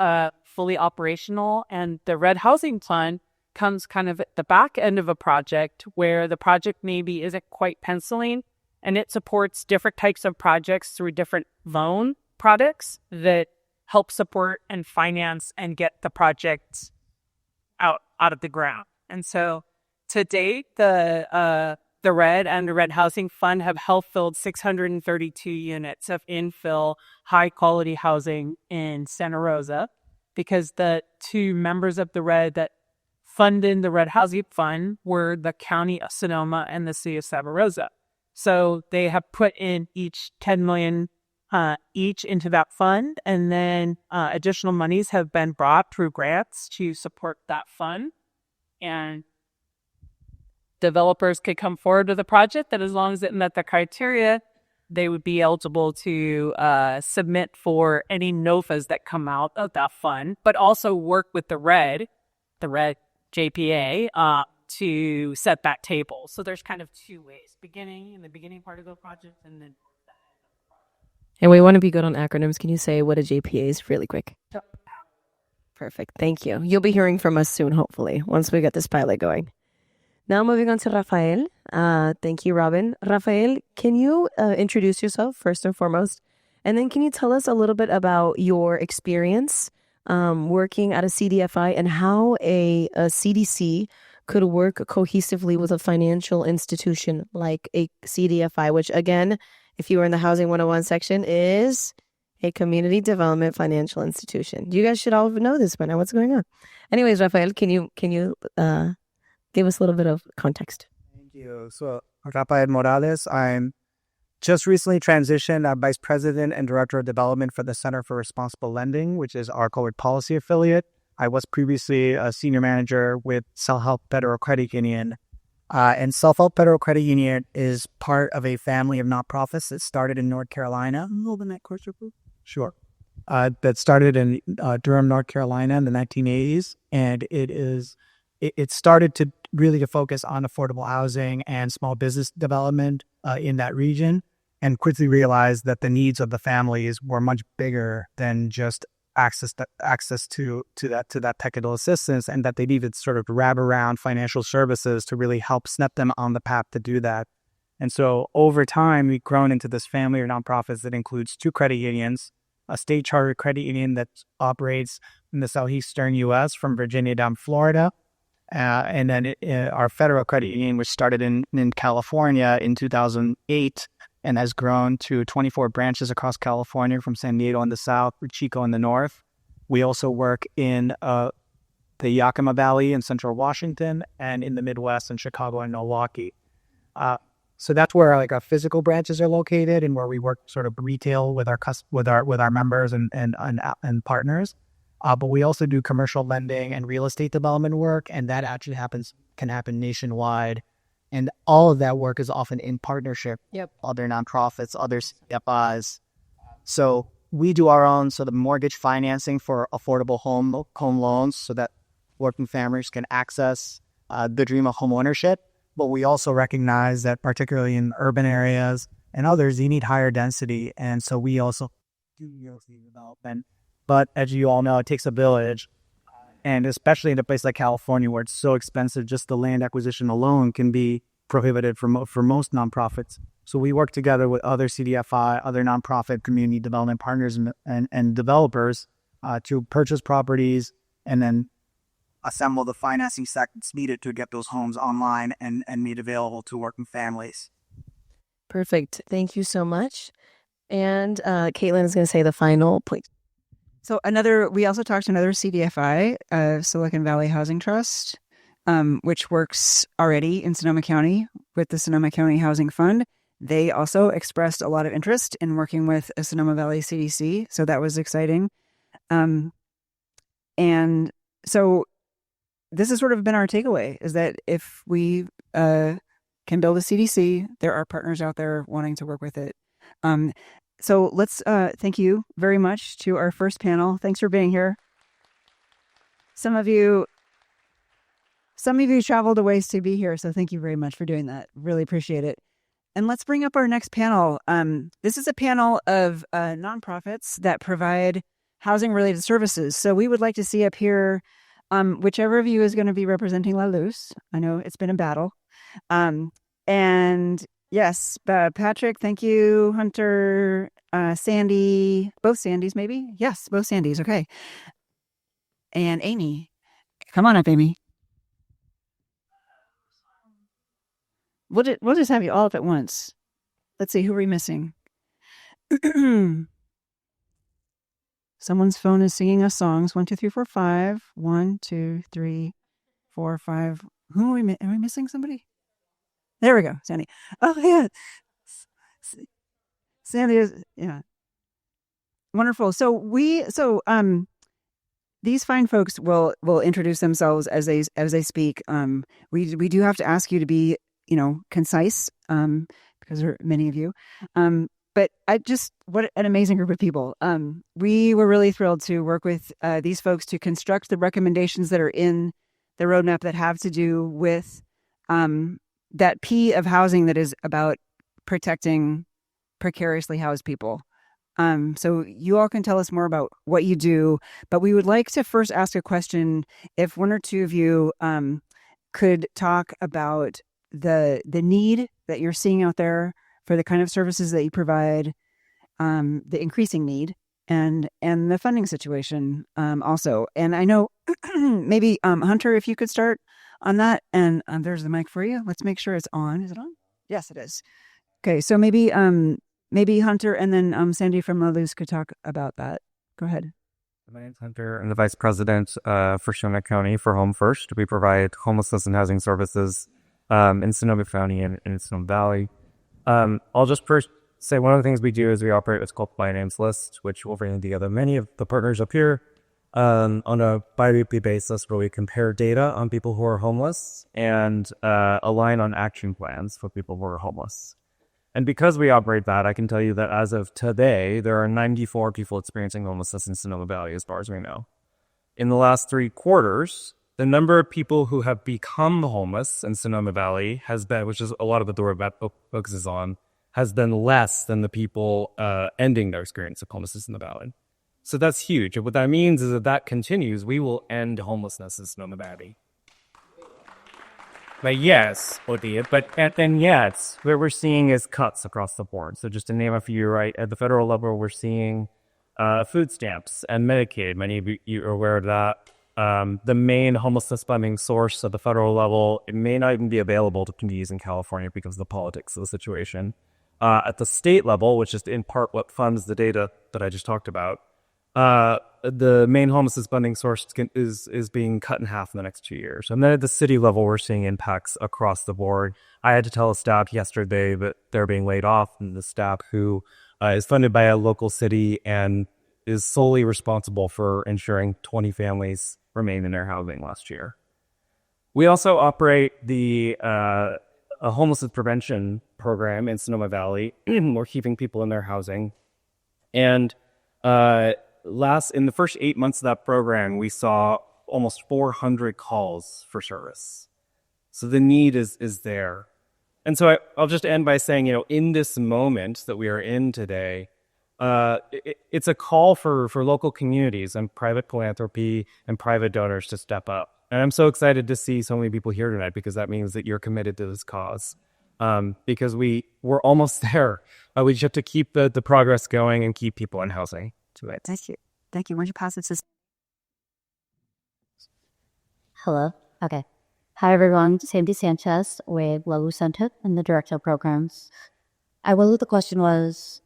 fully operational. And the RED Housing Fund comes kind of at the back end of a project where the project maybe isn't quite penciling, and it supports different types of projects through different loan products that help support and finance and get the projects out of the ground. And so to date, the RED and the RED Housing Fund have helped build 632 units of infill, high-quality housing in Santa Rosa, because the two members of the RED that funded the RED Housing Fund were the County of Sonoma and the City of Santa Rosa. So they have put in each $10 million each into that fund, and then additional monies have been brought through grants to support that fund. And developers could come forward with a project that, as long as it met the criteria, they would be eligible to submit for any NOFAs that come out of that fund, but also work with the RED JPA, to set that table. So there's kind of two ways: in the beginning part of the project, and then. And we want to be good on acronyms. Can you say what a JPA is really quick? Perfect. Thank you. You'll be hearing from us soon, hopefully, once we get this pilot going. Now moving on to Rafael. Thank you, Robin. Rafael, can you introduce yourself first and foremost? And then can you tell us a little bit about your experience working at a CDFI, and how a CDC could work cohesively with a financial institution like a CDFI, which again, if you were in the Housing 101 section, is a community development financial institution. You guys should all know this by now. What's going on? Anyways, Rafael, can you give us a little bit of context? Thank you. So, Rafael Morales, I'm just recently transitioned. I'm Vice President and Director of Development for the Center for Responsible Lending, which is our COVID policy affiliate. I was previously a senior manager with Self-Help Federal Credit Union. And Self-Help Federal Credit Union is part of a family of nonprofits that started in North Carolina. Hold the neck, Sure. That started in Durham, North Carolina in the 1980s. And it started to really focus on affordable housing and small business development in that region, and quickly realized that the needs of the families were much bigger than just access to that technical assistance, and that they needed sort of wrap around financial services to really help snap them on the path to do that. And so over time, we've grown into this family of nonprofits that includes 2 credit unions, a state chartered credit union that operates in the southeastern U.S. from Virginia down to Florida, and then our federal credit union, which started in California in 2008 and has grown to 24 branches across California, from San Diego in the south to Chico in the north. We also work in the Yakima Valley in central Washington and in the Midwest in Chicago and Milwaukee. So that's where our physical branches are located, and where we work sort of retail with our members and partners. But we also do commercial lending and real estate development work, and that actually can happen nationwide. And all of that work is often in partnership with other nonprofits, other CFIs. So we do our own sort of mortgage financing for affordable home loans, so that working families can access the dream of home ownership. But we also recognize that particularly in urban areas and others, you need higher density. And so we also do real estate development. But as you all know, it takes a village. And especially in a place like California, where it's so expensive, just the land acquisition alone can be prohibited for most nonprofits. So we work together with other CDFI, other nonprofit community development partners and developers to purchase properties and then assemble the financing that's needed to get those homes online and made available to working families. Perfect. Thank you so much. And Caitlin is going to say the final, please. So we also talked to another CDFI, Silicon Valley Housing Trust, which works already in Sonoma County with the Sonoma County Housing Fund. They also expressed a lot of interest in working with a Sonoma Valley CDC, so that was exciting. And so this has sort of been our takeaway, is that if we can build a CDC, there are partners out there wanting to work with it. So let's thank you very much to our first panel. Thanks for being here. Some of you traveled a ways to be here, so thank you very much for doing that. Really appreciate it. And let's bring up our next panel. This is a panel of nonprofits that provide housing-related services. So we would like to see up here whichever of you is going to be representing La Luz. I know it's been a battle. And yes, Patrick, thank you. Hunter, Sandy, both Sandys maybe? Yes, both Sandys. Okay. And Amy. Come on up, Amy. We'll just have you all up at once. Let's see, who are we missing? Someone's phone is singing us songs. 1, 2, 3, 4, 5. 1, 2, 3, 4, 5. Who are we? Are we missing somebody? There we go, Sandy. Oh yeah, Sandy is wonderful. So these fine folks will introduce themselves as they speak. We do have to ask you to be concise because there are many of you. But what an amazing group of people. We were really thrilled to work with these folks to construct the recommendations that are in the roadmap that have to do with that P of housing that is about protecting precariously housed people. So you all can tell us more about what you do, but we would like to first ask a question. If one or two of you could talk about the need that you're seeing out there for the kind of services that you provide, the increasing need, and the funding situation also. And I know maybe Hunter, if you could start on that. And there's the mic for you. Let's make sure it's on. Is it on? Yes, it is. Okay, so maybe Hunter and then Sandy from La Luz could talk about that. Go ahead. My name's Hunter. I'm the Vice President for Sonoma County for Home First. We provide homelessness and housing services in Sonoma County and in Sonoma Valley. I'll just first say one of the things we do is we operate what's called My Names List, which will bring together many of the partners up here on a bi-weekly basis, where we compare data on people who are homeless and align on action plans for people who are homeless. And because we operate that, I can tell you that as of today, there are 94 people experiencing homelessness in Sonoma Valley, as far as we know. In the last 3 quarters, the number of people who have become homeless in Sonoma Valley has been, which is a lot of the roadmap focuses on, has been less than the people ending their experience of homelessness in the valley. So that's huge. And what that means is that continues, we will end homelessness in Sonoma Valley. But yes, Odia, but and then yes, what we're seeing is cuts across the board. So just to name a few, right, at the federal level, we're seeing food stamps and Medicaid. Many of you are aware of that. The main homelessness funding source at the federal level, it may not even be available to communities in California because of the politics of the situation. At the state level, which is in part what funds the data that I just talked about, the main homelessness funding source is being cut in half in the next 2 years. And then at the city level, we're seeing impacts across the board. I had to tell a staff yesterday that they're being laid off, and the staff who is funded by a local city and is solely responsible for ensuring 20 families remain in their housing last year. We also operate the a homelessness prevention program in Sonoma Valley. We're keeping people in their housing. And in the first 8 months of that program, we saw almost 400 calls for service. So the need is there. And so I'll just end by saying, in this moment that we are in today, it's a call for local communities and private philanthropy and private donors to step up. And I'm so excited to see so many people here tonight, because that means that you're committed to this cause. Because we're almost there. We just have to keep the progress going and keep people in housing to it. Thank you. Thank you. Why don't you pass it to... Hello. Okay. Hi, everyone. Sandy Sanchez with Lalu Center and the Director of Programs. I believe the question was,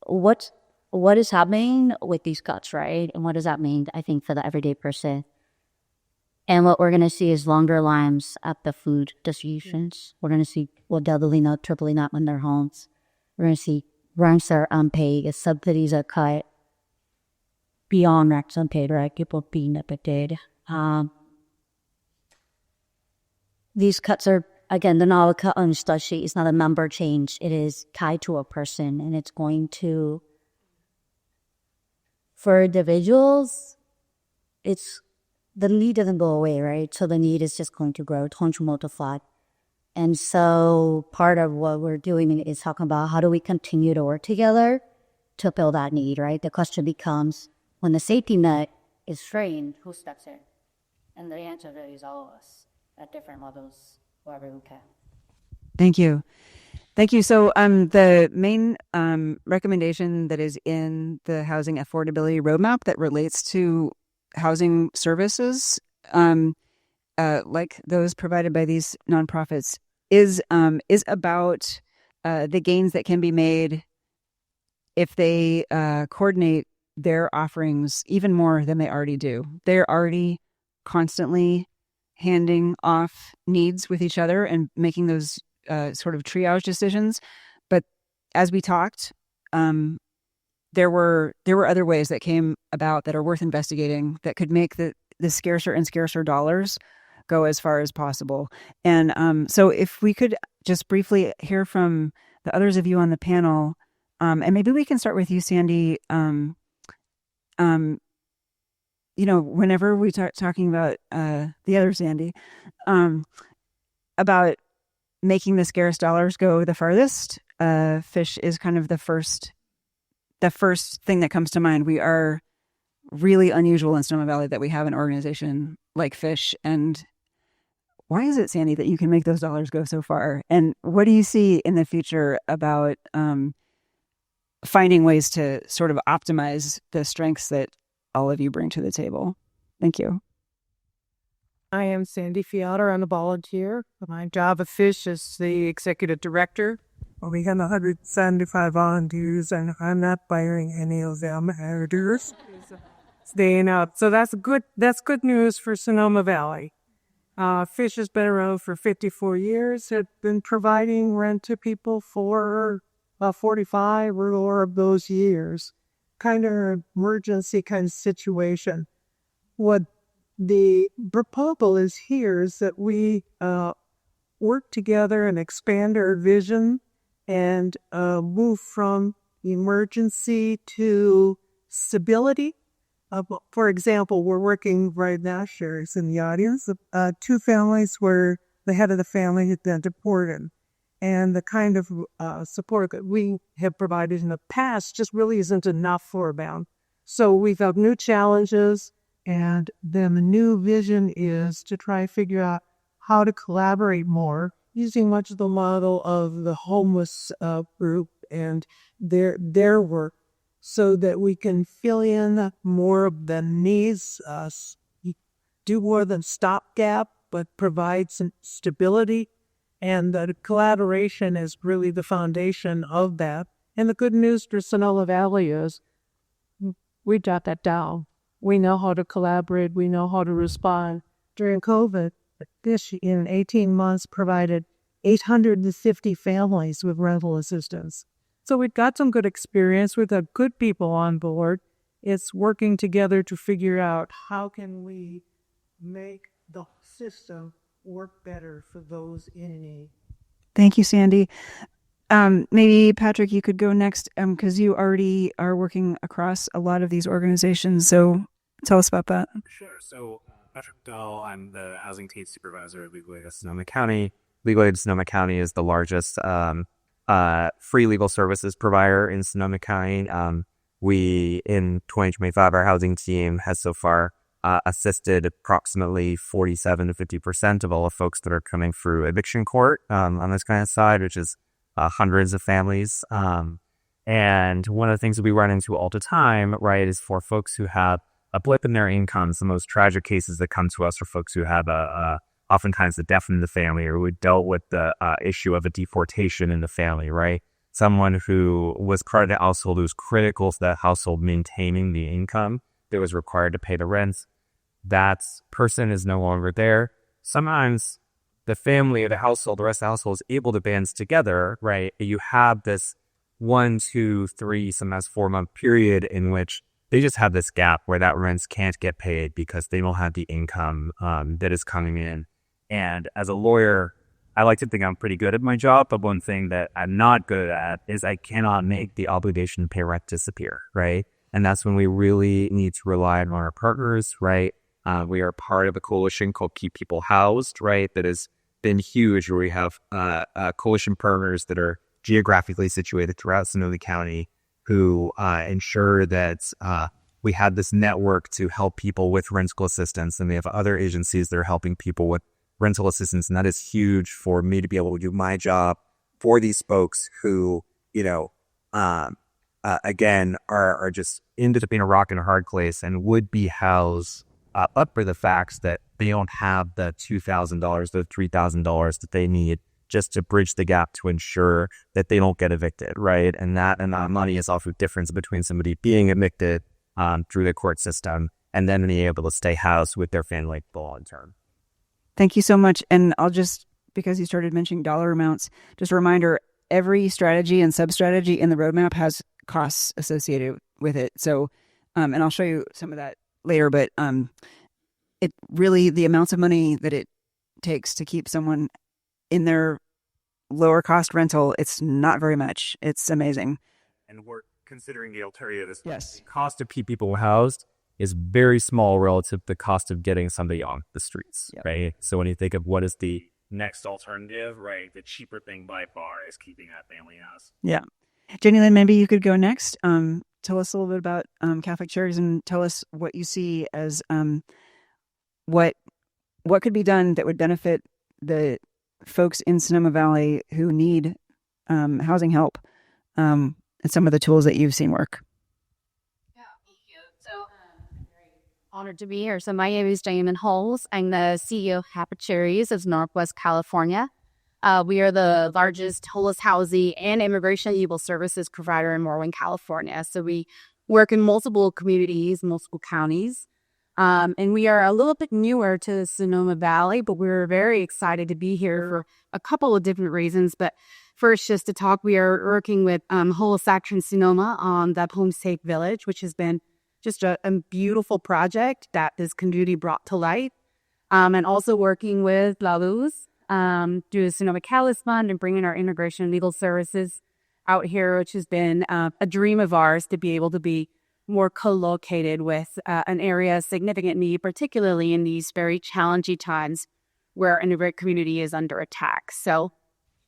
what is happening with these cuts, right? And what does that mean, I think, for the everyday person? And what we're going to see is longer lines at the food distributions. We're going to see, doubling up, tripling up in their homes. We're going to see rents are unpaid, subsidies are cut beyond rents unpaid, right? People being evicted. These cuts are, again, they're not a cut on a stud sheet. It's not a number change. It is tied to a person, and it's going to, for individuals, the need doesn't go away, right? So the need is just going to grow. It's going to multiply. And so part of what we're doing is talking about how do we continue to work together to fill that need, right? The question becomes, when the safety net is strained, who steps in? And the answer is all of us at different levels, wherever we can. Thank you. Thank you. So the main recommendation that is in the housing affordability roadmap that relates to housing services, like those provided by these nonprofits, is about the gains that can be made if they coordinate their offerings even more than they already do. They're already constantly handing off needs with each other and making those sort of triage decisions. But as we talked, there were other ways that came about that are worth investigating that could make the scarcer and scarcer dollars go as far as possible. And so if we could just briefly hear from the others of you on the panel, and maybe we can start with you, Sandy. Whenever we start talking about the other Sandy, about making the scarce dollars go the farthest, fish is kind of the first thing that comes to mind. We are really unusual in Sonoma Valley that we have an organization like Fish. And why is it, Sandy, that you can make those dollars go so far? And what do you see in the future about finding ways to sort of optimize the strengths that all of you bring to the table? Thank you. I am Sandy Fiater. I'm a volunteer. My job at Fish is the executive director. We have 175 volunteers, and I'm not firing any of them editors. Staying up. So that's good news for Sonoma Valley. Fish has been around for 54 years. It's been providing rent to people for 45 or more of those years. Kind of emergency kind of situation. What the proposal is here is that we work together and expand our vision and move from emergency to stability. For example, we're working right now, Sherry's in the audience, 2 families where the head of the family had been deported. And the kind of support that we have provided in the past just really isn't enough for them. So we've got new challenges, and then the new vision is to try and figure out how to collaborate more, using much of the model of the homeless group and their work, so that we can fill in more of the needs, do more than stopgap, but provide some stability. And the collaboration is really the foundation of that. And the good news for Sonoma Valley is we got that down. We know how to collaborate. We know how to respond. During COVID, this in 18 months provided 850 families with rental assistance. So we've got some good experience. We've got good people on board. It's working together to figure out how can we make the system work better for those in need. Thank you, Sandy. Maybe Patrick, you could go next because you already are working across a lot of these organizations. So tell us about that. Sure. So Patrick Dahl, I'm the housing team supervisor at Legal Aid of Sonoma County. Legal Aid of Sonoma County is the largest free legal services provider in Sonoma County. We, in 2025, our housing team has so far assisted approximately 47 to 50% of all the folks that are coming through eviction court on this kind of side, which is hundreds of families. And one of the things that we run into all the time, right, is for folks who have a blip in their incomes. The most tragic cases that come to us are folks who have oftentimes a death in the family, or who dealt with the issue of a deportation in the family, right? Someone who was part of the household who was critical to that household maintaining the income that was required to pay the rents. That person is no longer there. Sometimes the family or the household, the rest of the household is able to band together, right? You have this 1, 2, 3, sometimes 4-month period in which they just have this gap where that rents can't get paid because they don't have the income that is coming in. And as a lawyer, I like to think I'm pretty good at my job, but one thing that I'm not good at is I cannot make the obligation to pay rent disappear, right? And that's when we really need to rely on our partners, right? We are part of a coalition called Keep People Housed, right? That has been huge, where we have coalition partners that are geographically situated throughout Sonoma County who ensure that we have this network to help people with rental assistance. And we have other agencies that are helping people with rental assistance. And that is huge for me to be able to do my job for these folks who, again, are just into being a rock and a hard place and would be housed up for the facts that they don't have the $2,000, the $3,000 that they need just to bridge the gap to ensure that they don't get evicted, right? And that money is also the difference between somebody being evicted through the court system and then being able to stay housed with their family long term. Thank you so much. And I'll just, because you started mentioning dollar amounts, just a reminder, every strategy and sub-strategy in the roadmap has costs associated with it. So, and I'll show you some of that later, but it really, the amounts of money that it takes to keep someone in their lower cost rental, it's not very much. It's amazing. And we're considering the alternatives. Yes. The cost to keep people housed is very small relative to the cost of getting somebody on the streets, Yep. right? So when you think of what is the next alternative, right, the cheaper thing by far is keeping that family housed. Yeah. Jenny Lynn, maybe you could go next. Tell us a little bit about Catholic Charities and tell us what you see as what could be done that would benefit the folks in Sonoma Valley who need housing help, and some of the tools that you've seen work. Yeah, thank you. So I'm very honored to be here. So my name is Diamond Holes. I'm the CEO of Catholic Charities of Northwest California. We are the largest homeless housing and immigration legal services provider in Morrowind, California. So we work in multiple communities, multiple counties. And we are a little bit newer to Sonoma Valley, but we're very excited to be here for a couple of different reasons. But first, just to talk, we are working with Homeless Action Sonoma on the Homestake Village, which has been just a beautiful project that this community brought to light. And also working with La Luz through the Sonoma Catalyst Fund and bringing our immigration and legal services out here, which has been a dream of ours to be able to be more co-located with an area of significant need, particularly in these very challenging times where our immigrant community is under attack. So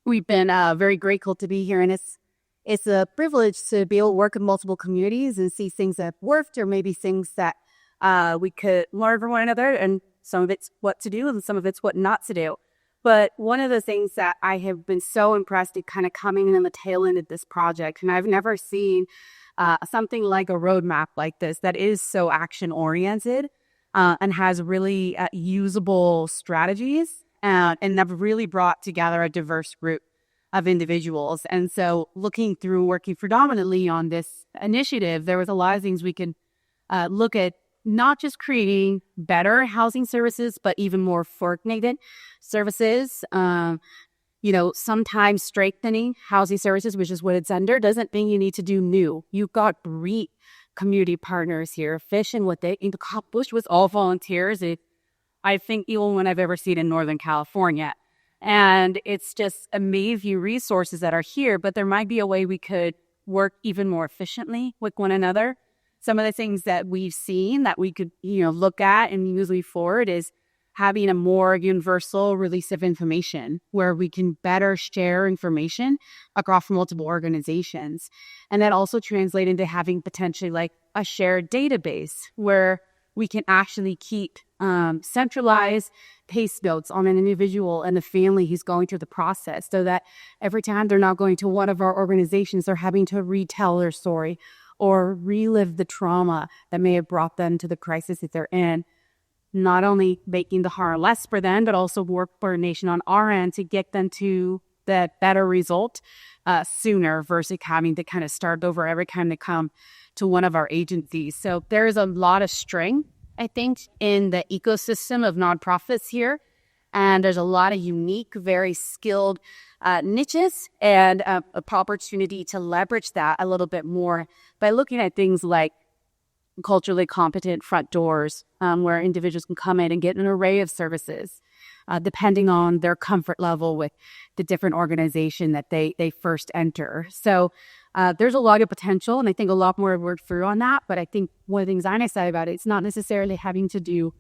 we've been very grateful to be here, and it's a privilege to be able to work in multiple communities and see things that worked or maybe things that we could learn from one another, and some of it's what to do and some of it's what not to do. But one of the things that I have been so impressed at kind of coming in the tail end of this project, and I've never seen something like a roadmap like this that is so action oriented and has really usable strategies and have really brought together a diverse group of individuals. And so looking through working predominantly on this initiative, there was a lot of things we can look at, not just creating better housing services, but even more coordinated services. Sometimes strengthening housing services, which is what it's under, doesn't mean you need to do new. You've got great community partners here. Fish and what they in the Cop Bush was all volunteers. I think the only one I've ever seen in Northern California. And it's just amazing resources that are here, but there might be a way we could work even more efficiently with one another. Some of the things that we've seen that we could, look at and use forward is having a more universal release of information where we can better share information across multiple organizations. And that also translate into having potentially like a shared database where we can actually keep centralized case notes on an individual and the family who's going through the process, so that every time they're not going to one of our organizations, they're having to retell their story or relive the trauma that may have brought them to the crisis that they're in. Not only making the harm less for them, but also work coordination on our end to get them to that better result sooner versus having to kind of start over every time they come to one of our agencies. So there's a lot of strength, I think, in the ecosystem of nonprofits here. And there's a lot of unique, very skilled niches and an opportunity to leverage that a little bit more by looking at things like culturally competent front doors where individuals can come in and get an array of services depending on their comfort level with the different organization that they first enter. So there's a lot of potential, and I think a lot more work through on that. But I think one of the things I'm excited about, it's not necessarily having to do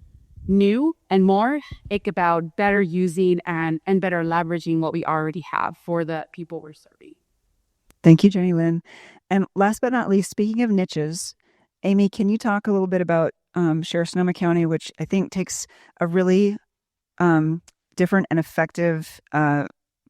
new and more. It's about better using and better leveraging what we already have for the people we're serving. Thank you, Jenny Lynn. And last but not least, speaking of niches, Amy, can you talk a little bit about Share Sonoma County, which I think takes a really different and effective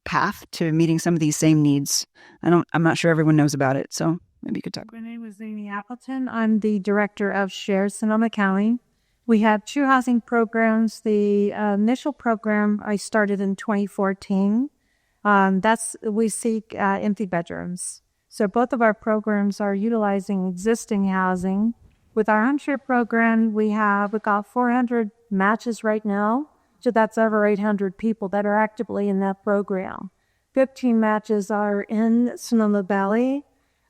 path to meeting some of these same needs? I'm not sure everyone knows about it, so maybe you could talk. My name is Amy Appleton. I'm the director of Share Sonoma County. We have two housing programs. The initial program I started in 2014. We seek empty bedrooms. So both of our programs are utilizing existing housing. With our home share program, we've got 400 matches right now. So that's over 800 people that are actively in that program. 15 matches are in Sonoma Valley,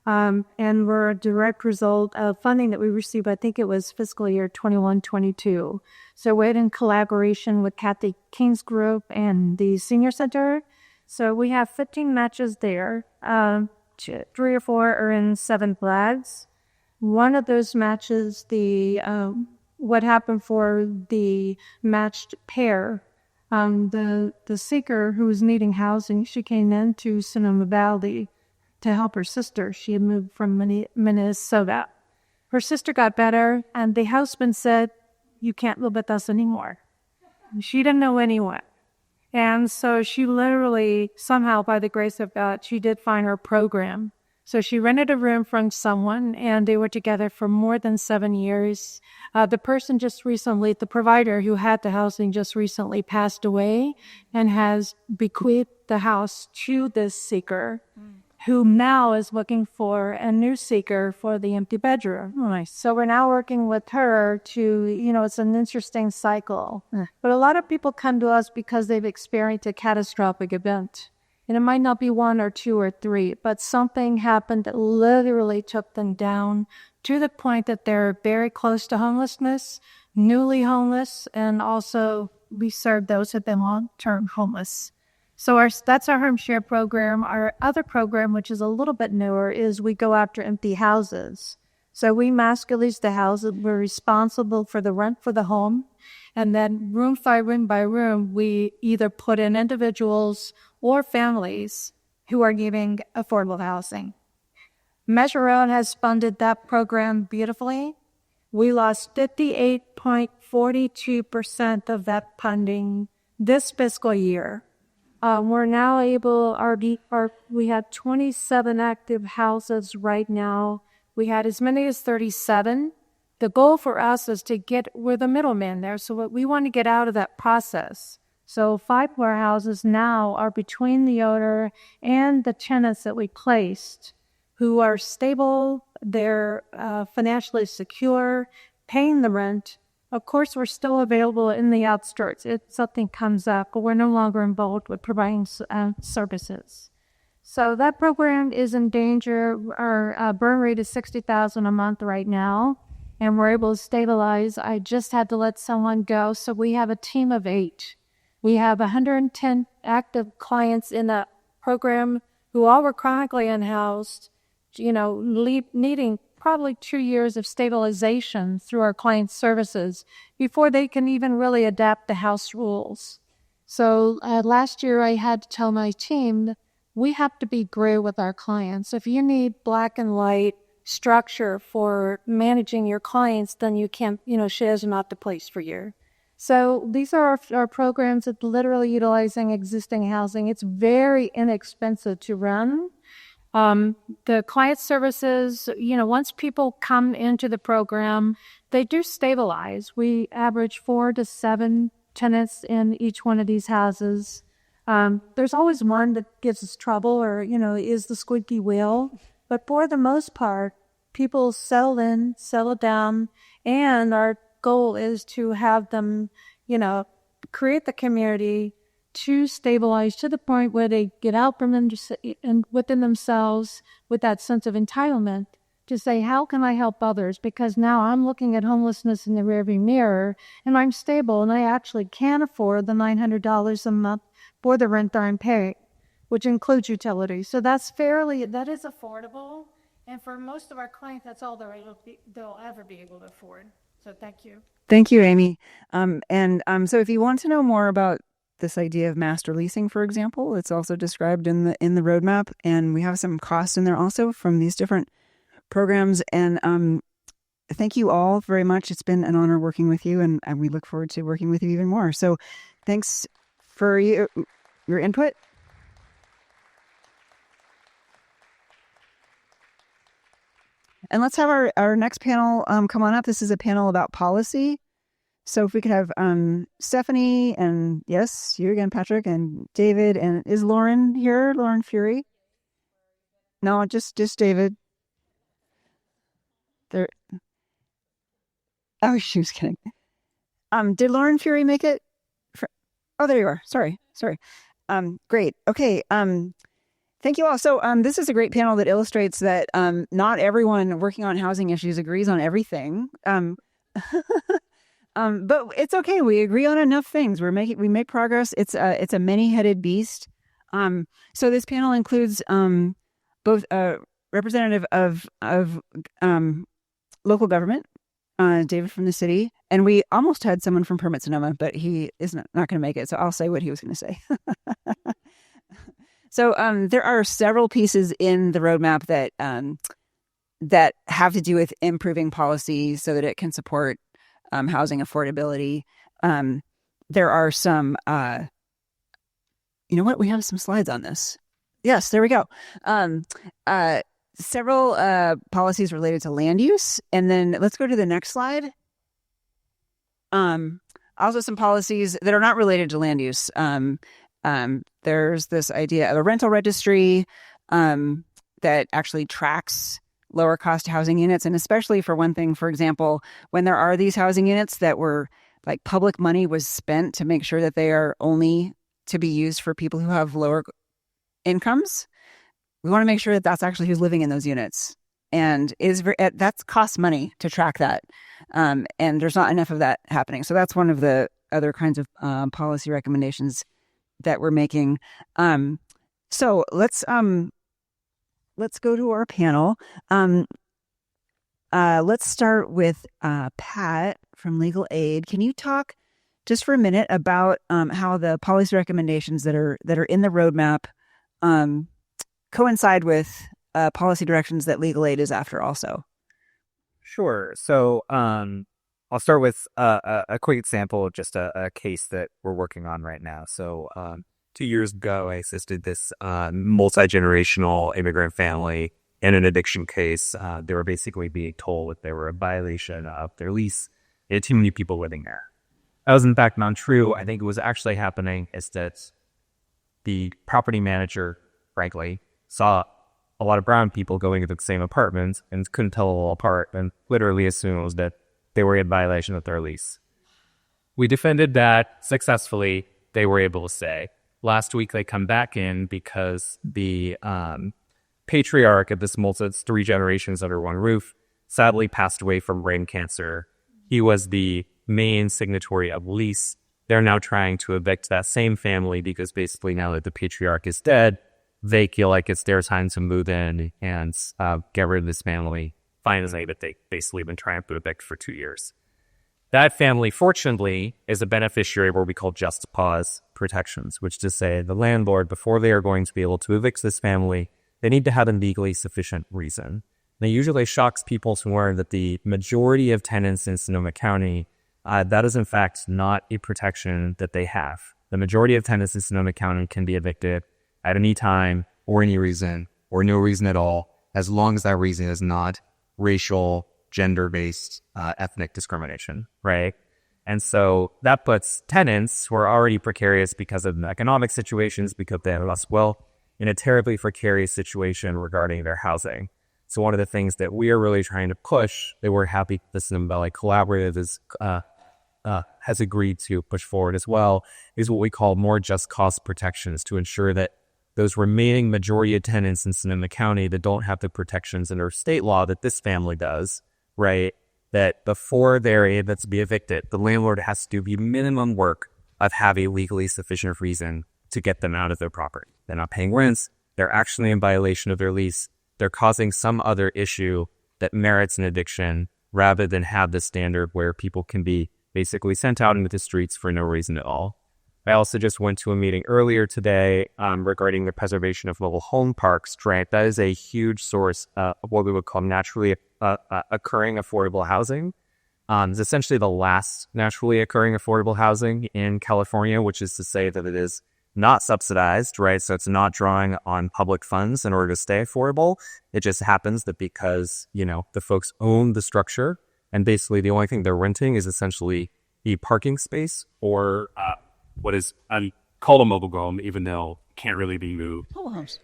and we're a direct result of funding that we received. I think it was fiscal year 21-22. So we're in collaboration with Kathy King's group and the Senior Center. So we have 15 matches there. 3 or 4 are in Seven Flags. One of those matches, what happened for the matched pair, the seeker who was needing housing, she came into Sonoma Valley to help her sister. She had moved from Minnesota. Her sister got better, and the husband said, "You can't live with us anymore." She didn't know anyone. And so she literally, somehow by the grace of God, she did find her program. So she rented a room from someone, and they were together for more than 7 years. The person just recently, the provider who had the housing just recently passed away and has bequeathed the house to this seeker, who now is looking for a new seeker for the empty bedroom. Nice. So we're now working with her to, it's an interesting cycle. But a lot of people come to us because they've experienced a catastrophic event. And it might not be 1 or 2 or 3, but something happened that literally took them down to the point that they're very close to homelessness, newly homeless, and also we serve those who have been long-term homeless. So that's our home share program. Our other program, which is a little bit newer, is we go after empty houses. So we master lease the houses. We're responsible for the rent for the home. And then room by room, we either put in individuals or families who are giving affordable housing. Measure Own has funded that program beautifully. We lost 58.42% of that funding this fiscal year We're now able, we had 27 active houses right now. We had as many as 37. The goal for us is we're the middleman there, so what we want to get out of that process. So 5 warehouses now are between the owner and the tenants that we placed, who are stable, they're financially secure, paying the rent. Of course, we're still available in the outskirts if something comes up, but we're no longer involved with providing services. So that program is in danger. Our burn rate is $60,000 a month right now, and we're able to stabilize. I just had to let someone go, so we have a team of 8. We have 110 active clients in that program who all were chronically unhoused, needing probably 2 years of stabilization through our client services before they can even really adapt the house rules. So last year I had to tell my team, we have to be gray with our clients. If you need black and white structure for managing your clients, then you can't, shares are not the place for you. So these are our programs that literally utilizing existing housing. It's very inexpensive to run. The client services, once people come into the program, they do stabilize. We average 4 to 7 tenants in each one of these houses. There's always one that gives us trouble or, is the squeaky wheel. But for the most part, people settle in, settle down, and our goal is to have them, create the community to stabilize to the point where they get out from them and within themselves with that sense of entitlement to say, how can I help others? Because now I'm looking at homelessness in the rearview mirror and I'm stable and I actually can afford the $900 a month for the rent I'm paying, which includes utilities. So that is affordable. And for most of our clients, that's all they'll ever be able to afford. So thank you. Thank you, Amy. So if you want to know more about this idea of master leasing, for example, it's also described in the roadmap, and we have some costs in there also from these different programs. And thank you all very much. It's been an honor working with you, and we look forward to working with you even more. So thanks for your input. And let's have our next panel come on up. This is a panel about policy. So if we could have Stephanie and, yes, you again, Patrick, and David. And is Lauren here? Lauren Fury? No, just David. There. Oh, she was kidding. Did Lauren Fury make it? Oh, there you are. Sorry. Great. Okay. Thank you all. So this is a great panel that illustrates that not everyone working on housing issues agrees on everything. But it's okay. We agree on enough things. We make progress. It's a many-headed beast. So this panel includes both a representative of local government, David from the city, and we almost had someone from Permit Sonoma, but he is not going to make it. So I'll say what he was going to say. So there are several pieces in the roadmap that have to do with improving policy so that it can support housing affordability. There are some, we have some slides on this. Yes, there we go. Several policies related to land use. And then let's go to the next slide. Also some policies that are not related to land use. There's this idea of a rental registry that actually tracks lower cost housing units. And especially for one thing, for example, when there are these housing units that were like public money was spent to make sure that they are only to be used for people who have lower incomes, we want to make sure that that's actually who's living in those units. And that's costs money to track that. And there's not enough of that happening. So that's one of the other kinds of policy recommendations that we're making. So let's go to our panel. Let's start with Pat from Legal Aid. Can you talk just for a minute about how the policy recommendations that are in the roadmap coincide with policy directions that Legal Aid is after also? Sure. So I'll start with a quick example of just a case that we're working on right now. So 2 years ago, I assisted this multi-generational immigrant family in an eviction case. They were basically being told that they were a violation of their lease. They had too many people living there. That was in fact not true. I think it was actually happening is that the property manager, frankly, saw a lot of brown people going into the same apartment and couldn't tell them all apart and literally assumed that they were in violation of their lease. We defended that successfully. They were able to say. Last week, they come back in because the patriarch of this it's 3 generations under one roof, sadly passed away from brain cancer. He was the main signatory of lease. They're now trying to evict that same family because basically now that the patriarch is dead, they feel like it's their time to move in and get rid of this family finally that they basically been trying to evict for 2 years. That family, fortunately, is a beneficiary of what we call just cause protections, which is to say the landlord, before they are going to be able to evict this family, they need to have a legally sufficient reason. And it usually shocks people to learn that the majority of tenants in Sonoma County, that is in fact not a protection that they have. The majority of tenants in Sonoma County can be evicted at any time or any reason or no reason at all, as long as that reason is not racial, gender-based, ethnic discrimination, right? And so that puts tenants who are already precarious because of economic situations, because they have less wealth, in a terribly precarious situation regarding their housing. So one of the things that we are really trying to push, that we're happy the Sonoma Valley Collaborative has agreed to push forward as well, is what we call more just cause protections to ensure that those remaining majority of tenants in Sonoma County that don't have the protections under state law that this family does, right, that before they're able to be evicted, the landlord has to do the minimum work of having a legally sufficient reason to get them out of their property. They're not paying rents. They're actually in violation of their lease. They're causing some other issue that merits an eviction rather than have the standard where people can be basically sent out into the streets for no reason at all. I also just went to a meeting earlier today regarding the preservation of mobile home parks, right? That is a huge source of what we would call naturally occurring affordable housing. It's essentially the last naturally occurring affordable housing in California, which is to say that it is not subsidized, right? So it's not drawing on public funds in order to stay affordable. It just happens that because, the folks own the structure and basically the only thing they're renting is essentially the parking space or what is called a mobile home, even though it can't really be moved. Mobile homes.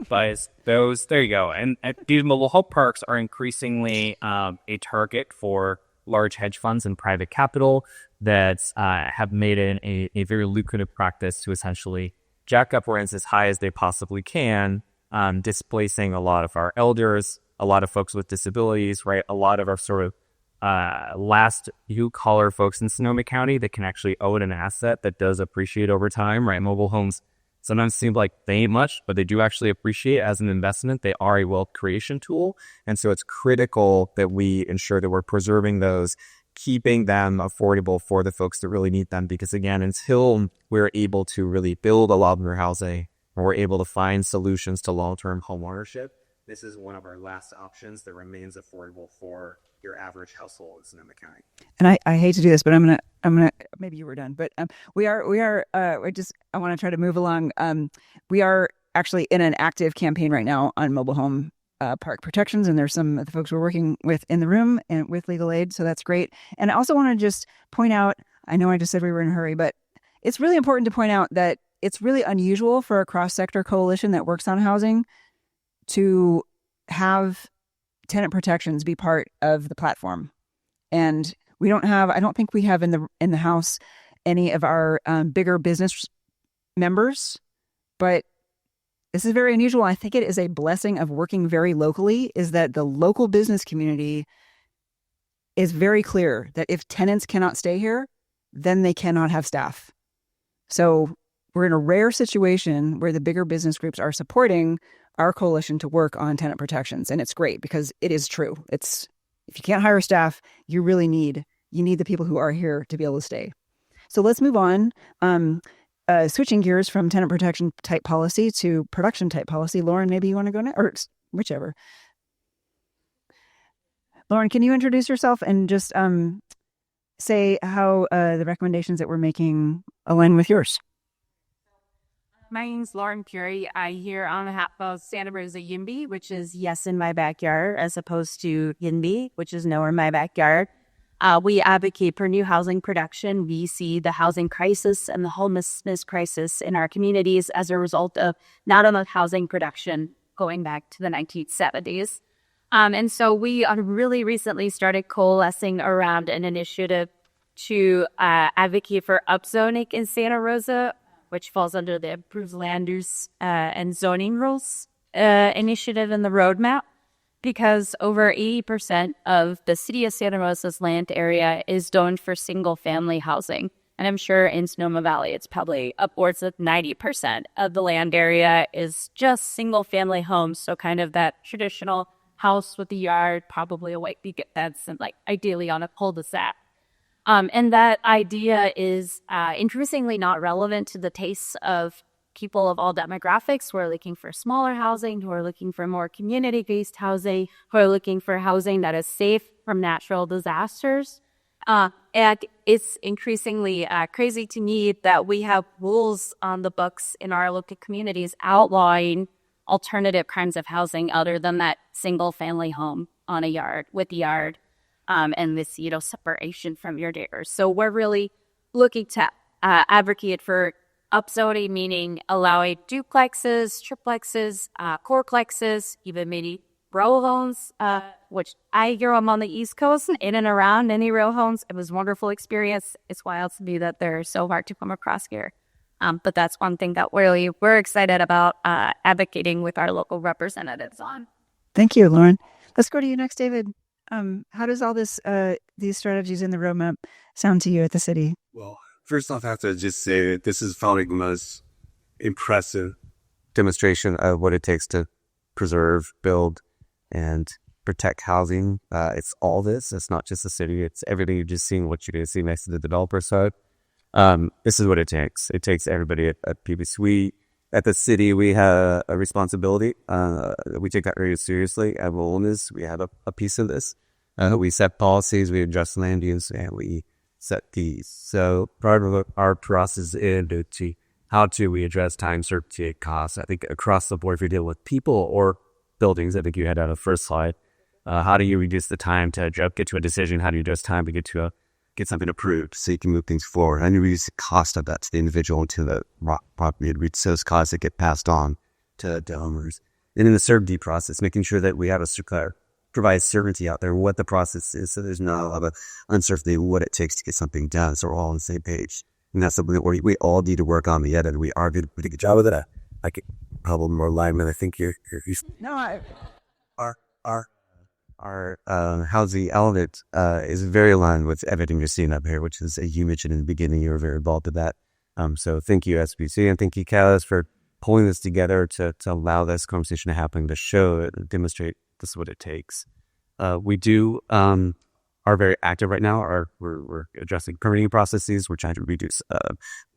But there you go. And these mobile home parks are increasingly a target for large hedge funds and private capital that have made it a very lucrative practice to essentially jack up rents as high as they possibly can, displacing a lot of our elders, a lot of folks with disabilities, right? A lot of our sort of last blue-collar folks in Sonoma County that can actually own an asset that does appreciate over time, right? Mobile homes sometimes seem like they ain't much, but they do actually appreciate as an investment. They are a wealth creation tool. And so it's critical that we ensure that we're preserving those, keeping them affordable for the folks that really need them. Because again, until we're able to really build a lot of their housing, or we're able to find solutions to long-term home ownership, this is one of our last options that remains affordable for your average household in Sonoma County. And I hate to do this, but I'm gonna maybe you were done, but I want to try to move along. We are actually in an active campaign right now on mobile home park protections, and there's some of the folks we're working with in the room and with legal aid, so that's great. And I also want to just point out, I know I just said we were in a hurry, but it's really important to point out that it's really unusual for a cross-sector coalition that works on housing to have tenant protections be part of the platform. And I don't think we have in the House any of our bigger business members, but this is very unusual. I think it is a blessing of working very locally, is that the local business community is very clear that if tenants cannot stay here, then they cannot have staff. So we're in a rare situation where the bigger business groups are supporting our coalition to work on tenant protections. And it's great because it is true. If you can't hire staff, you need the people who are here to be able to stay. So let's move on. Switching gears from tenant protection type policy to production type policy. Lauren, maybe you want to go next, or whichever. Lauren, can you introduce yourself and just say how the recommendations that we're making align with yours? My name's Lauren Puri. I here on behalf of Santa Rosa YIMBY, which is yes in my backyard, as opposed to YIMBY, which is no in my backyard. We advocate for new housing production. We see the housing crisis and the homelessness crisis in our communities as a result of not enough housing production going back to the 1970s. And so we really recently started coalescing around an initiative to advocate for upzoning in Santa Rosa, which falls under the Improved Land Use and Zoning Rules initiative in the roadmap, because over 80% of the city of Santa Rosa's land area is zoned for single-family housing. And I'm sure in Sonoma Valley, it's probably upwards of 90% of the land area is just single-family homes, so kind of that traditional house with a yard, probably a white picket fence, and like ideally on a cul-de-sac. And that idea is increasingly not relevant to the tastes of people of all demographics who are looking for smaller housing, who are looking for more community-based housing, who are looking for housing that is safe from natural disasters. And it's increasingly crazy to me that we have rules on the books in our local communities outlawing alternative kinds of housing other than that single-family home on a yard, with a yard, and this, separation from your neighbors. So we're really looking to advocate for upzoning, meaning allowing duplexes, triplexes, fourplexes, even maybe row homes, which I grew up on the East Coast, in and around many row homes. It was a wonderful experience. It's wild to me that they're so hard to come across here. But that's one thing that we're excited about advocating with our local representatives on. Thank you, Lauren. Let's go to you next, David. How does all this, these strategies in the roadmap sound to you at the city? Well, first off, I have to just say that this is probably the most impressive demonstration of what it takes to preserve, build, and protect housing. It's all this. It's not just the city. It's everything you're just seeing, what you're going to see next to the developer side. This is what it takes. It takes everybody at PBC. At the city, we have a responsibility. We take that very seriously. At Wellness, we have a piece of this. We set policies, we adjust land use, and we set fees. So part of our process is how do we address time, certainty, and cost. I think across the board, if you deal with people or buildings, I think you had on the first slide, how do you reduce the time to get to a decision? How do you address time to get something approved so you can move things forward? And you reduce the cost of that to the individual and to the property. It reduces those costs that get passed on to owners. And in the certainty process, making sure that we have provide certainty out there what the process is, so there's not a lot of uncertainty what it takes to get something done, so we're all on the same page. And that's something that we all need to work on. Yet, and we are doing a pretty good job with it. I could probably more alignment. I think you're No, our housing element is very aligned with everything you're seeing up here, which is you mentioned in the beginning. You were very involved with that. So thank you, SBC, and thank you, Catalyst, for pulling this together to allow this conversation to happen, to show it, and demonstrate this is what it takes. We are very active right now. We're addressing permitting processes. We're trying to reduce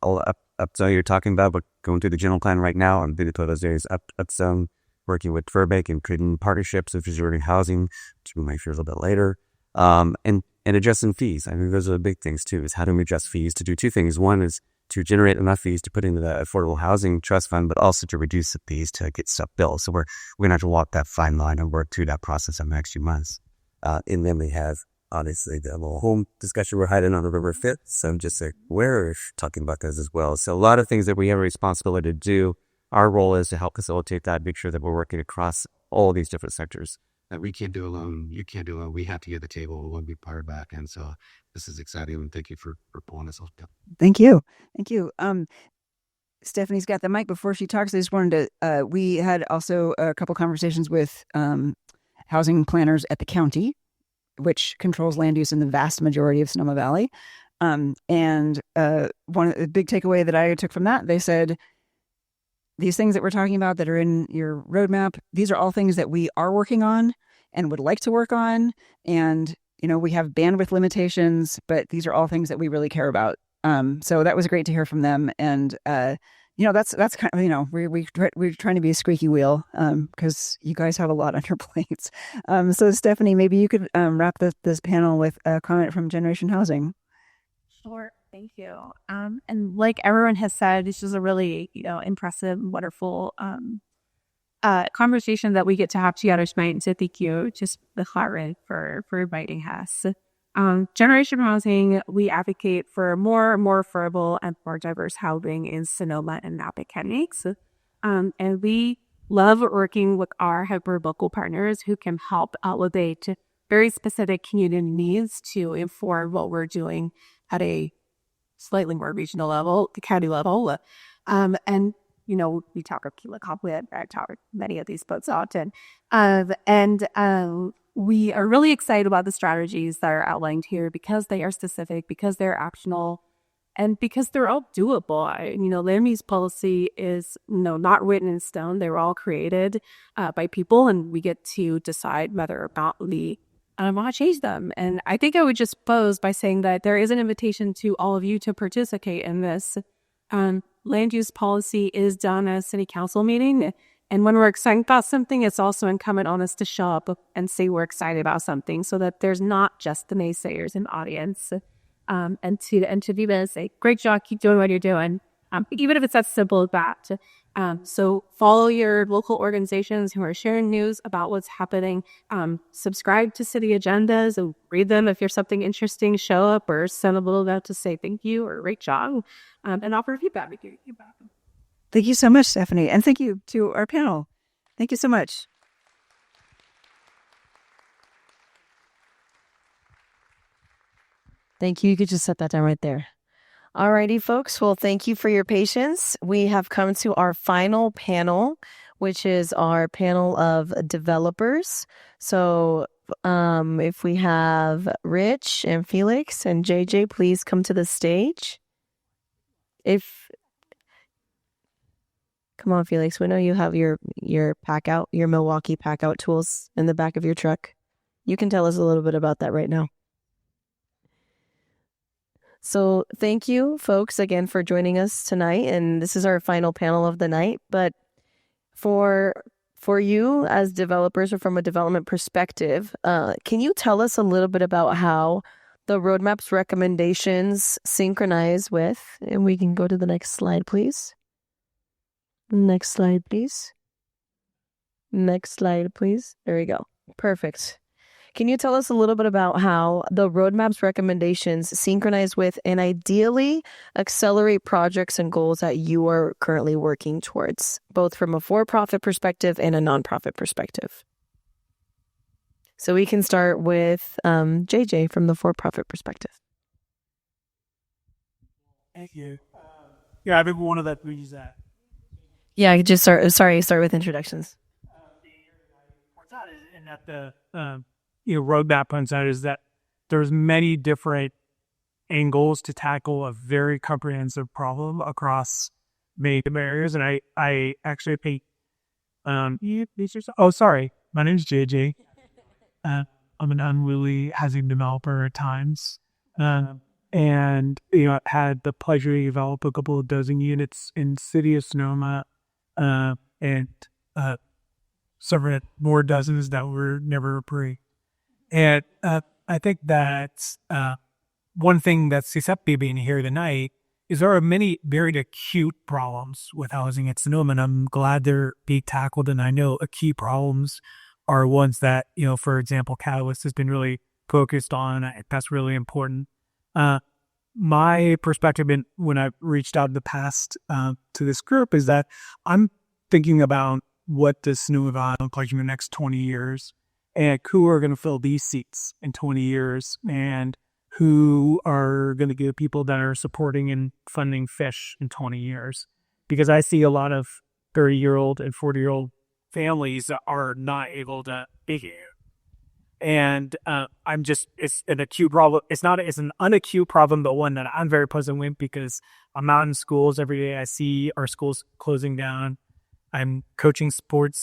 all up zone you're talking about, but going through the general plan right now. I'm doing those areas up zone, working with Burbank and creating partnerships with reserving housing, which we might hear a little bit later, and addressing fees. I think those are the big things too. Is how do we adjust fees to do two things? One is to generate enough fees to put into the Affordable Housing Trust Fund, but also to reduce the fees to get stuff built. So we're gonna have to walk that fine line and work through that process in the next few months. And then we have obviously the little home discussion we're hiding on November 5th. So I'm just like, we're talking about those as well. So a lot of things that we have a responsibility to do. Our role is to help facilitate that, make sure that we're working across all these different sectors. That we can't do alone. You can't do alone. We have to get the table. We want to be part of back. And so this is exciting. And thank you for pulling us all down. Thank you. Thank you. Stephanie's got the mic. Before she talks, I just wanted to, we had also a couple conversations with housing planners at the county, which controls land use in the vast majority of Sonoma Valley. And the big takeaway that I took from that, they said, these things that we're talking about that are in your roadmap, these are all things that we are working on and would like to work on. And, we have bandwidth limitations, but these are all things that we really care about. So that was great to hear from them. And, that's kind of, we're trying to be a squeaky wheel because you guys have a lot on your plates. So Stephanie, maybe you could wrap this panel with a comment from Generation Housing. Sure. Thank you. And like everyone has said, this is a really, impressive, wonderful conversation that we get to have together tonight. So thank you, just the Harvard for inviting us. Generation Housing, we advocate for more affordable and more diverse housing in Sonoma and Napa counties. And we love working with our hyper local partners who can help elevate very specific community needs to inform what we're doing at a slightly more regional level, the county level. And we talk of Kila Coplet, I talk with many of these folks often. We are really excited about the strategies that are outlined here because they are specific, because they're optional, and because they're all doable. Land use policy is not written in stone. They were all created by people, and we get to decide whether or not we want to change them. And I think I would just close by saying that there is an invitation to all of you to participate in this. Land use policy is done at a city council meeting. And when we're excited about something, it's also incumbent on us to show up and say we're excited about something so that there's not just the naysayers in the audience. And to be able to say, great job, keep doing what you're doing. Even if it's as simple as that. So follow your local organizations who are sharing news about what's happening. Subscribe to city agendas and read them. If there's something interesting, show up or send a little note to say thank you or great job, and offer feedback. Thank you so much, Stephanie. And thank you to our panel. Thank you so much. Thank you. You could just set that down right there. Alrighty, folks. Well, thank you for your patience. We have come to our final panel, which is our panel of developers. So if we have Rich and Felix and JJ, please come to the stage. Come on, Felix. We know you have your pack out, your Milwaukee pack out tools in the back of your truck. You can tell us a little bit about that right now. So thank you, folks, again for joining us tonight. And this is our final panel of the night. But for you as developers or from a development perspective, can you tell us a little bit about how the roadmap's recommendations synchronize with, and we can go to the next slide, please. Next slide, please. Next slide, please. There we go. Perfect. Can you tell us a little bit about how the roadmap's recommendations synchronize with and ideally accelerate projects and goals that you are currently working towards, both from a for-profit perspective and a nonprofit perspective? So we can start with JJ from the for-profit perspective. Thank you. Yeah, I've been one of that these that. Yeah, just start with introductions. And that the roadmap points out is that there's many different angles to tackle a very comprehensive problem across many areas. And I actually pay. Sorry, my name is JJ. I'm an unruly housing developer at times, and had the pleasure to develop a couple of dozen units in city of Sonoma, and several more dozens that were never approved. And I think that one thing that's susceptible being here tonight is there are many very acute problems with housing at Sonoma, and I'm glad they're being tackled. And I know acute problems are ones that, for example, Catalyst has been really focused on. That's really important. My perspective when I've reached out in the past to this group is that I'm thinking about what does Sonoma Valley look like in the next 20 years, and who are going to fill these seats in 20 years, and who are going to be the people that are supporting and funding FISH in 20 years. Because I see a lot of 30-year-old and 40-year-old families that are not able to be here. And it's an acute problem. It's an unacute problem, but one that I'm very present with because I'm out in schools every day. I see our schools closing down. I'm coaching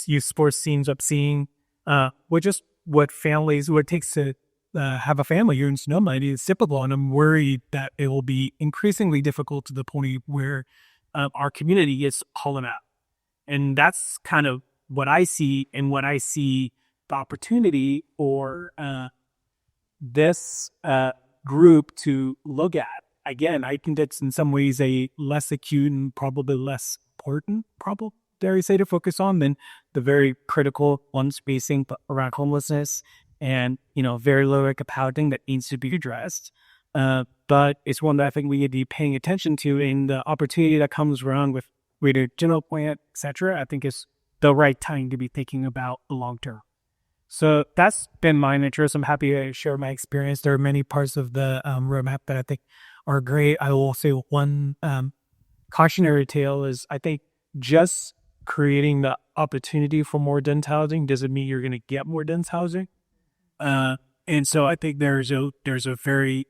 youth sports teams up seeing, what it takes to have a family here in Sonoma. It is typical, and I'm worried that it will be increasingly difficult to the point where our community gets hollowed out. And that's kind of what I see, and what I see the opportunity or this group to look at. again, I think that's in some ways a less acute and probably less important problem, dare I say, to focus on than the very critical one spacing around homelessness and, very low income housing that needs to be addressed. But it's one that I think we need to be paying attention to, and the opportunity that comes around with the general plan, et cetera, I think is the right time to be thinking about the long term. So that's been my interest. I'm happy to share my experience. There are many parts of the roadmap that I think are great. I will say one cautionary tale is I think just creating the opportunity for more dense housing doesn't mean you're going to get more dense housing. And so I think there's a very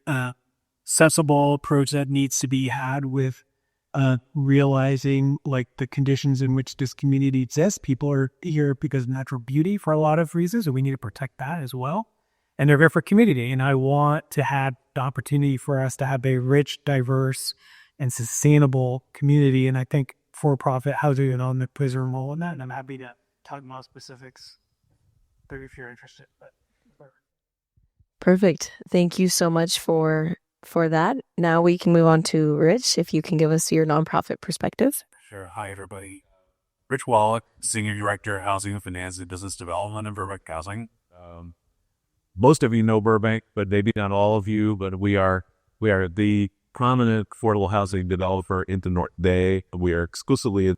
sensible approach that needs to be had with realizing like the conditions in which this community exists. People are here because of natural beauty for a lot of reasons, and we need to protect that as well. And they're here for community. And I want to have the opportunity for us to have a rich, diverse, and sustainable community. And I think for-profit housing and on the plays a role in that. And I'm happy to talk more specifics if you're interested. Perfect. Thank you so much for that. Now we can move on to Rich, if you can give us your nonprofit perspective. Sure. Hi, everybody. Rich Wallach, Senior Director of Housing and Finance and Business Development in Burbank Housing. Most of you know Burbank, but maybe not all of you, but we are the prominent affordable housing developer in the North Bay. We are exclusively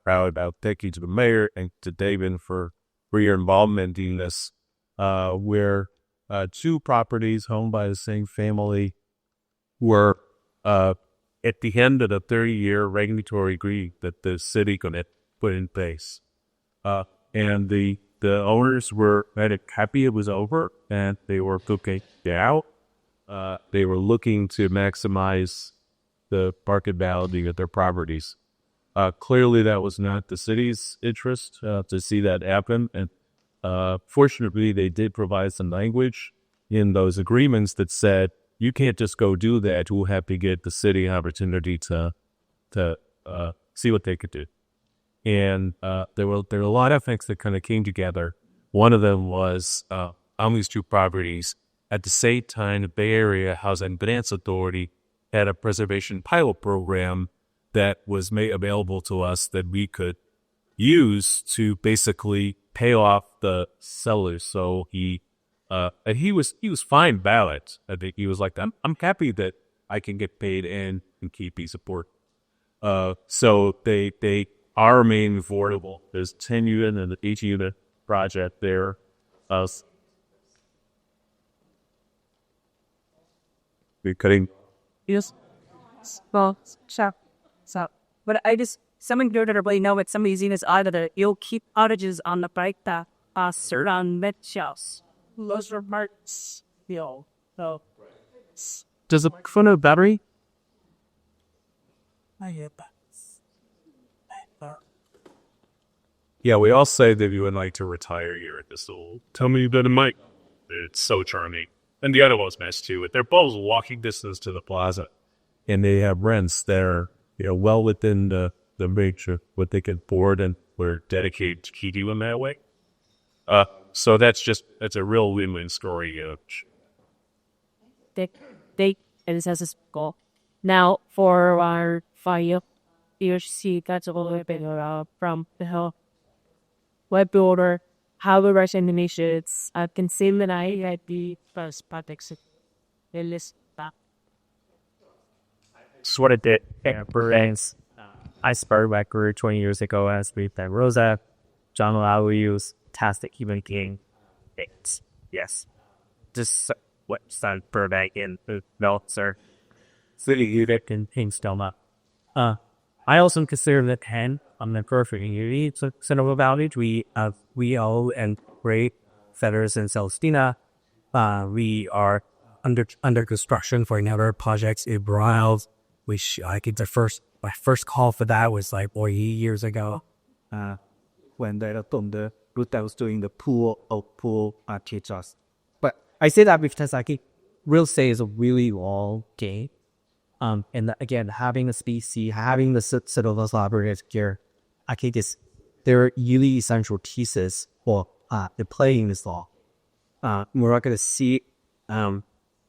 proud about. Thank you to the mayor and to David for your involvement in this. Where two properties owned by the same family were at the end of the 30-year regulatory agreement that the city going to put in place. And the owners were happy it was over, and they were looking out. They were looking to maximize the market value of their properties. Clearly, that was not the city's interest to see that happen. And fortunately, they did provide some language in those agreements that said, you can't just go do that. We'll have to get the city an opportunity to see what they could do. And there were a lot of things that kind of came together. One of them was on these two properties, at the same time, the Bay Area Housing Finance Authority had a preservation pilot program that was made available to us that we could use to basically pay off the sellers. So and he was fine about it. I think he was like, I'm happy that I can get paid and keep his support. So they are remaining affordable. There's 10 unit and an 8 unit project there. We're cutting. Yes. Well, sure. So, but something good to really know what some of these units are that you'll keep outages on the bike that are certain metals. Those are marks. So. Does it phone a battery? Yeah, we all say that we would like to retire here at this old. Tell me that it might. It's so charming. And the other one's nice too. They're both walking distance to the plaza. And they have rents that are well within the range of what they can afford, and we're dedicated to keeping them that way. So that's a real win-win story. They and it has this goal. Now for our fire, you see that's a little bit from the web builder. How we rush Indonesia, it's I can see that I had the first projects. sort of did Burbank's iceberg record 20 years ago as with Rosa, John Lawrence, fantastic human being. Yes. Just what son Burbank in Meltzer. City unit in Sonoma. I also consider the 10 on the perfect community. So Sonoma Valley, we all and great feathers in Celestina. We are under construction for another projects in Browns, which I think my first call for that was like 4 years ago. When the Ruth was doing the pool teach us. But I say that because I think real estate is a really long game. And again, having a species, having the sort of those laboratories here, I think they're really essential pieces for the playing this law. We're not going to see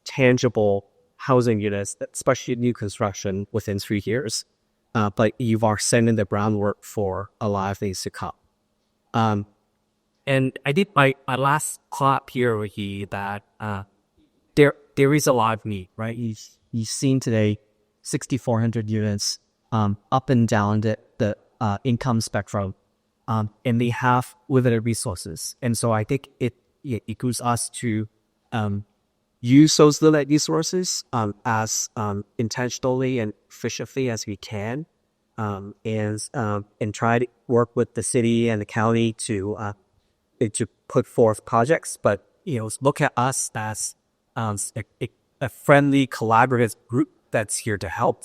tangible housing units, especially new construction, within 3 years. But you are setting the groundwork for a lot of things to come. And I did my last clap here with you that there is a lot of need, right? You've seen today 6,400 units up and down the income spectrum, and they have limited resources. And so I think it goes us to use those limited resources as intentionally and efficiently as we can, and try to work with the city and the county to put forth projects. But look at us as a friendly, collaborative group that's here to help.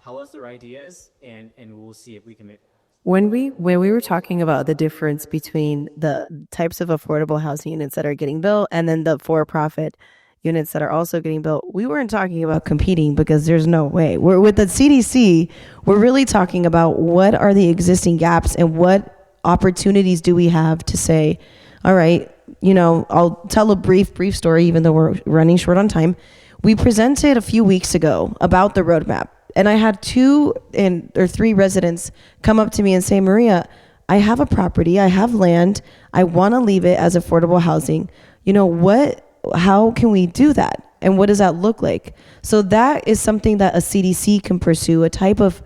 Tell us their ideas, and we'll see if we can make. When we were talking about the difference between the types of affordable housing units that are getting built and then the for-profit units that are also getting built, we weren't talking about competing, because there's no way. We're with the CDC, we're really talking about what are the existing gaps and what opportunities do we have to say, all right, I'll tell a brief story, even though we're running short on time. We presented a few weeks ago about the roadmap, and I had 2 or 3 residents come up to me and say, Maria, I have a property, I have land, I want to leave it as affordable housing. How can we do that? And what does that look like? So that is something that a CDC can pursue, a type of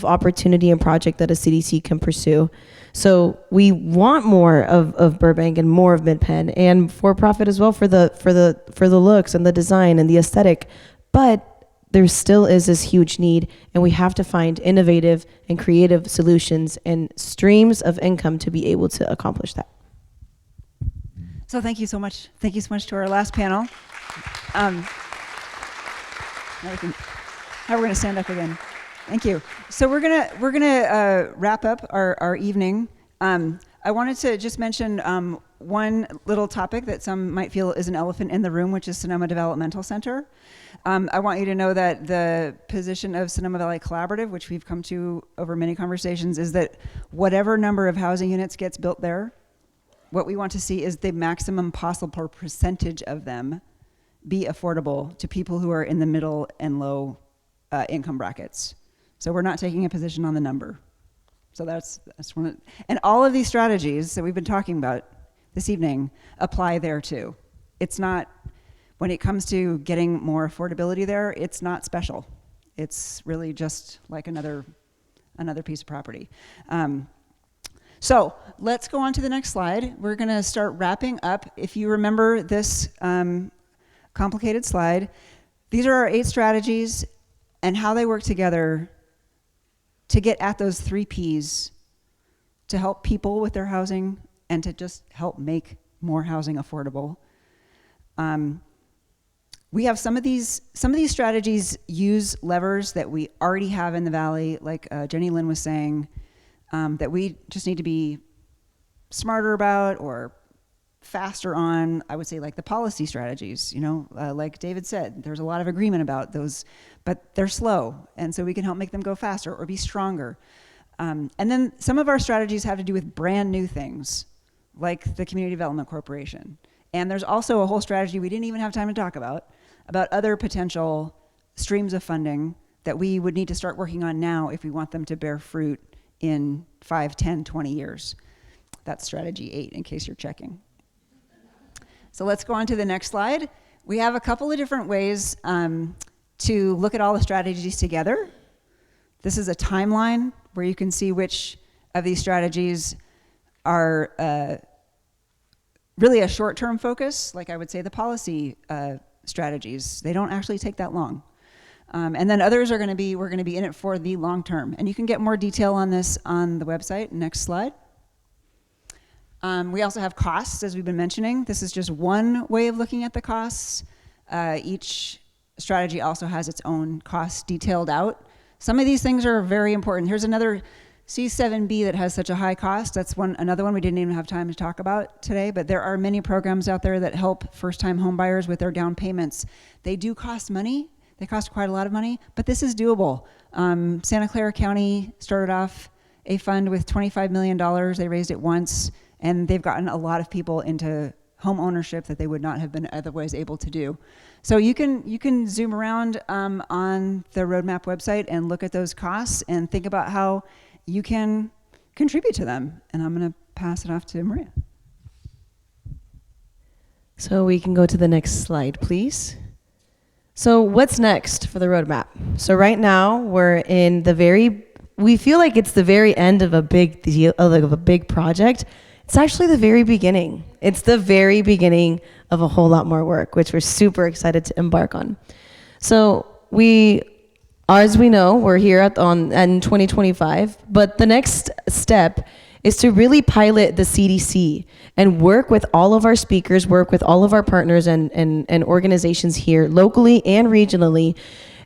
opportunity and project that a CDC can pursue. So we want more of Burbank and more of Mid-Penn, and for-profit as well for the looks and the design and the aesthetic. But there still is this huge need, and we have to find innovative and creative solutions and streams of income to be able to accomplish that. So thank you so much. Thank you so much to our last panel. Now we're going to stand up again. Thank you. So we're gonna wrap up our evening. I wanted to just mention one little topic that some might feel is an elephant in the room, which is Sonoma Developmental Center. I want you to know that the position of Sonoma Valley Collaborative, which we've come to over many conversations, is that whatever number of housing units gets built there, what we want to see is the maximum possible percentage of them be affordable to people who are in the middle and low income brackets. So we're not taking a position on the number. So that's one and all of these strategies that we've been talking about this evening apply there too. It's not, when it comes to getting more affordability there, it's not special. It's really just like another piece of property. So let's go on to the next slide. We're gonna start wrapping up. If you remember this complicated slide, these are our 8 strategies and how they work together to get at those 3 Ps, to help people with their housing and to just help make more housing affordable. We have some of these strategies use levers that we already have in the Valley, like Jenny Lynn was saying, that we just need to be smarter about or faster on. I would say like the policy strategies, like David said, there's a lot of agreement about those, but they're slow. And so we can help make them go faster or be stronger. And then some of our strategies have to do with brand new things, like the Community Development Corporation. And there's also a whole strategy we didn't even have time to talk about other potential streams of funding that we would need to start working on now if we want them to bear fruit in 5, 10, 20 years. That's strategy 8, in case you're checking. So let's go on to the next slide. We have a couple of different ways to look at all the strategies together. This is a timeline where you can see which of these strategies are really a short-term focus, like I would say the policy strategies. They don't actually take that long. And then others are going to be, we're going to be in it for the long term. And you can get more detail on this on the website. Next slide. We also have costs, as we've been mentioning. This is just one way of looking at the costs. Each strategy also has its own costs detailed out. Some of these things are very important. Here's another C7B that has such a high cost. That's another one we didn't even have time to talk about today, but there are many programs out there that help first-time homebuyers with their down payments. They do cost money. They cost quite a lot of money, but this is doable. Santa Clara County started off a fund with $25 million. They raised it once, and they've gotten a lot of people into home ownership that they would not have been otherwise able to do. So you can zoom around on the roadmap website and look at those costs and think about how you can contribute to them. And I'm going to pass it off to Maria. So we can go to the next slide, please. So what's next for the roadmap? So right now we're in we feel like it's the very end of a big deal, of a big project. It's actually the very beginning. It's the very beginning of a whole lot more work, which we're super excited to embark on. So as we know, we're here in 2025, but the next step is to really pilot the CDC and work with all of our speakers, work with all of our partners and organizations here locally and regionally,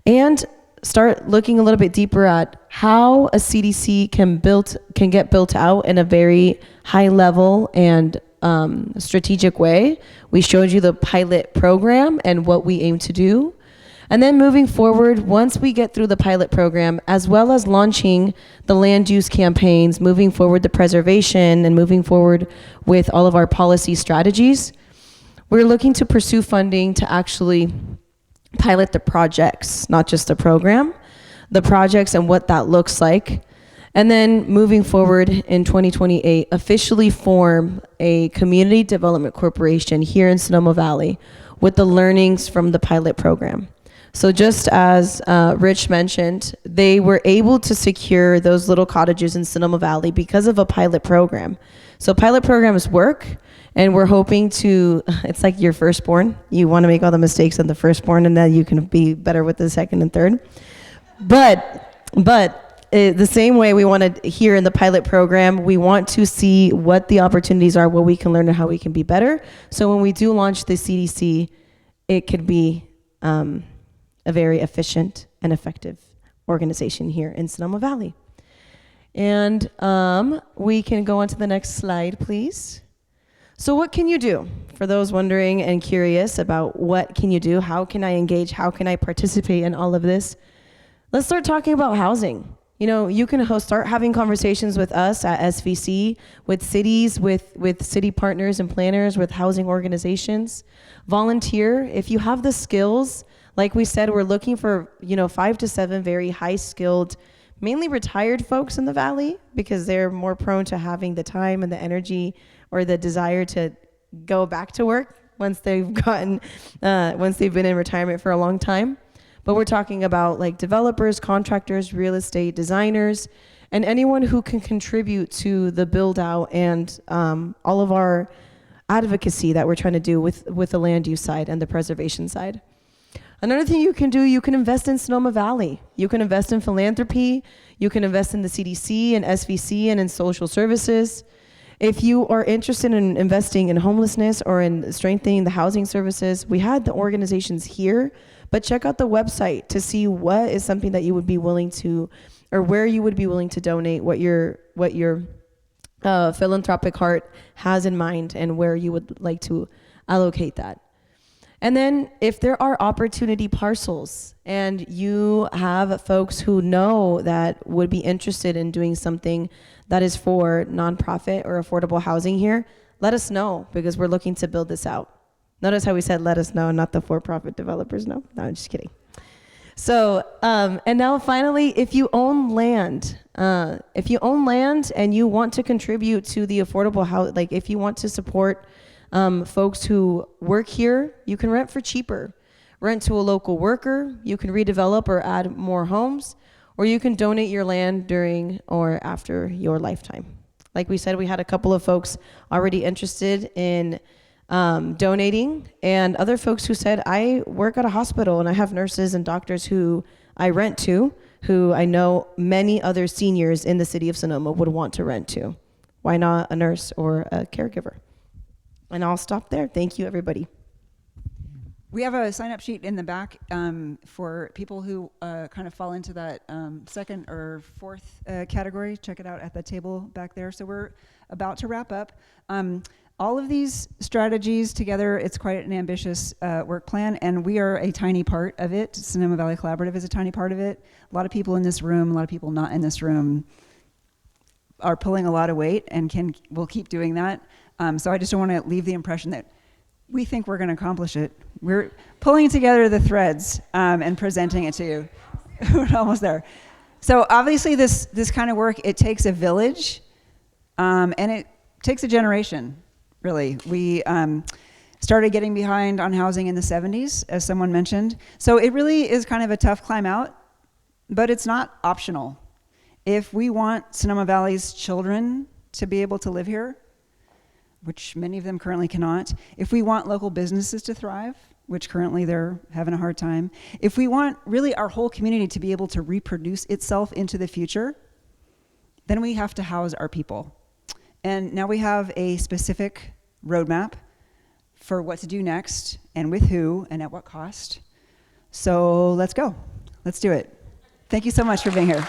and start looking a little bit deeper at how a CDC can get built out in a very high level and strategic way. We showed you the pilot program and what we aim to do. And then moving forward, once we get through the pilot program, as well as launching the land use campaigns, moving forward the preservation and moving forward with all of our policy strategies, we're looking to pursue funding to actually pilot the projects, not just the program, the projects and what that looks like. And then moving forward in 2028, officially form a community development corporation here in Sonoma Valley with the learnings from the pilot program. So just as Rich mentioned, they were able to secure those little cottages in Sonoma Valley because of a pilot program. So pilot programs work, and we're hoping to, it's like your firstborn. You want to make all the mistakes on the firstborn, and then you can be better with the second and third. But the same way we want to, here in the pilot program, we want to see what the opportunities are, what we can learn, and how we can be better. So when we do launch the CDC, it could be a very efficient and effective organization here in Sonoma Valley. And we can go on to the next slide, please. So what can you do? For those wondering and curious about what can you do, how can I engage, how can I participate in all of this? Let's start talking about housing. You know, you can start having conversations with us at SVC, with cities, with city partners and planners, with housing organizations. Volunteer. If you have the skills, like we said, we're looking for, 5 to 7 very high-skilled, mainly retired folks in the Valley because they're more prone to having the time and the energy or the desire to go back to work once they've been in retirement for a long time. But we're talking about like developers, contractors, real estate designers, and anyone who can contribute to the build out and all of our advocacy that we're trying to do with the land use side and the preservation side. Another thing you can do, you can invest in Sonoma Valley. You can invest in philanthropy. You can invest in the CDC and SVC and in social services. If you are interested in investing in homelessness or in strengthening the housing services, we had the organizations here, but check out the website to see what is something that you would be willing to, or where you would be willing to donate, what your philanthropic heart has in mind and where you would like to allocate that. And then if there are opportunity parcels and you have folks who know that would be interested in doing something that is for nonprofit or affordable housing here, let us know because we're looking to build this out. Notice how we said let us know, not the for-profit developers know. No, I'm just kidding. So, and now finally, if you own land and you want to contribute to the affordable house, like if you want to support folks who work here, you can rent for cheaper. rent to a local worker, you can redevelop or add more homes, or you can donate your land during or after your lifetime. Like we said, we had a couple of folks already interested in donating, and other folks who said, I work at a hospital and I have nurses and doctors who I rent to, who I know many other seniors in the city of Sonoma would want to rent to. Why not a nurse or a caregiver? And I'll stop there. Thank you, everybody. We have a sign-up sheet in the back for people who kind of fall into that second or fourth category. Check it out at the table back there. So we're about to wrap up. All of these strategies together, it's quite an ambitious work plan, and we are a tiny part of it. Sonoma Valley Collaborative is a tiny part of it. A lot of people in this room, a lot of people not in this room are pulling a lot of weight and will keep doing that. So I just don't want to leave the impression that we think we're going to accomplish it. We're pulling together the threads and presenting it to you. We're almost there. So obviously this kind of work, it takes a village and it takes a generation, really. We started getting behind on housing in the 70s, as someone mentioned. So it really is kind of a tough climb out, but it's not optional. If we want Sonoma Valley's children to be able to live here, which many of them currently cannot, if we want local businesses to thrive, which currently they're having a hard time, if we want really our whole community to be able to reproduce itself into the future, then we have to house our people. And now we have a specific roadmap for what to do next and with who and at what cost. So let's go. Let's do it. Thank you so much for being here.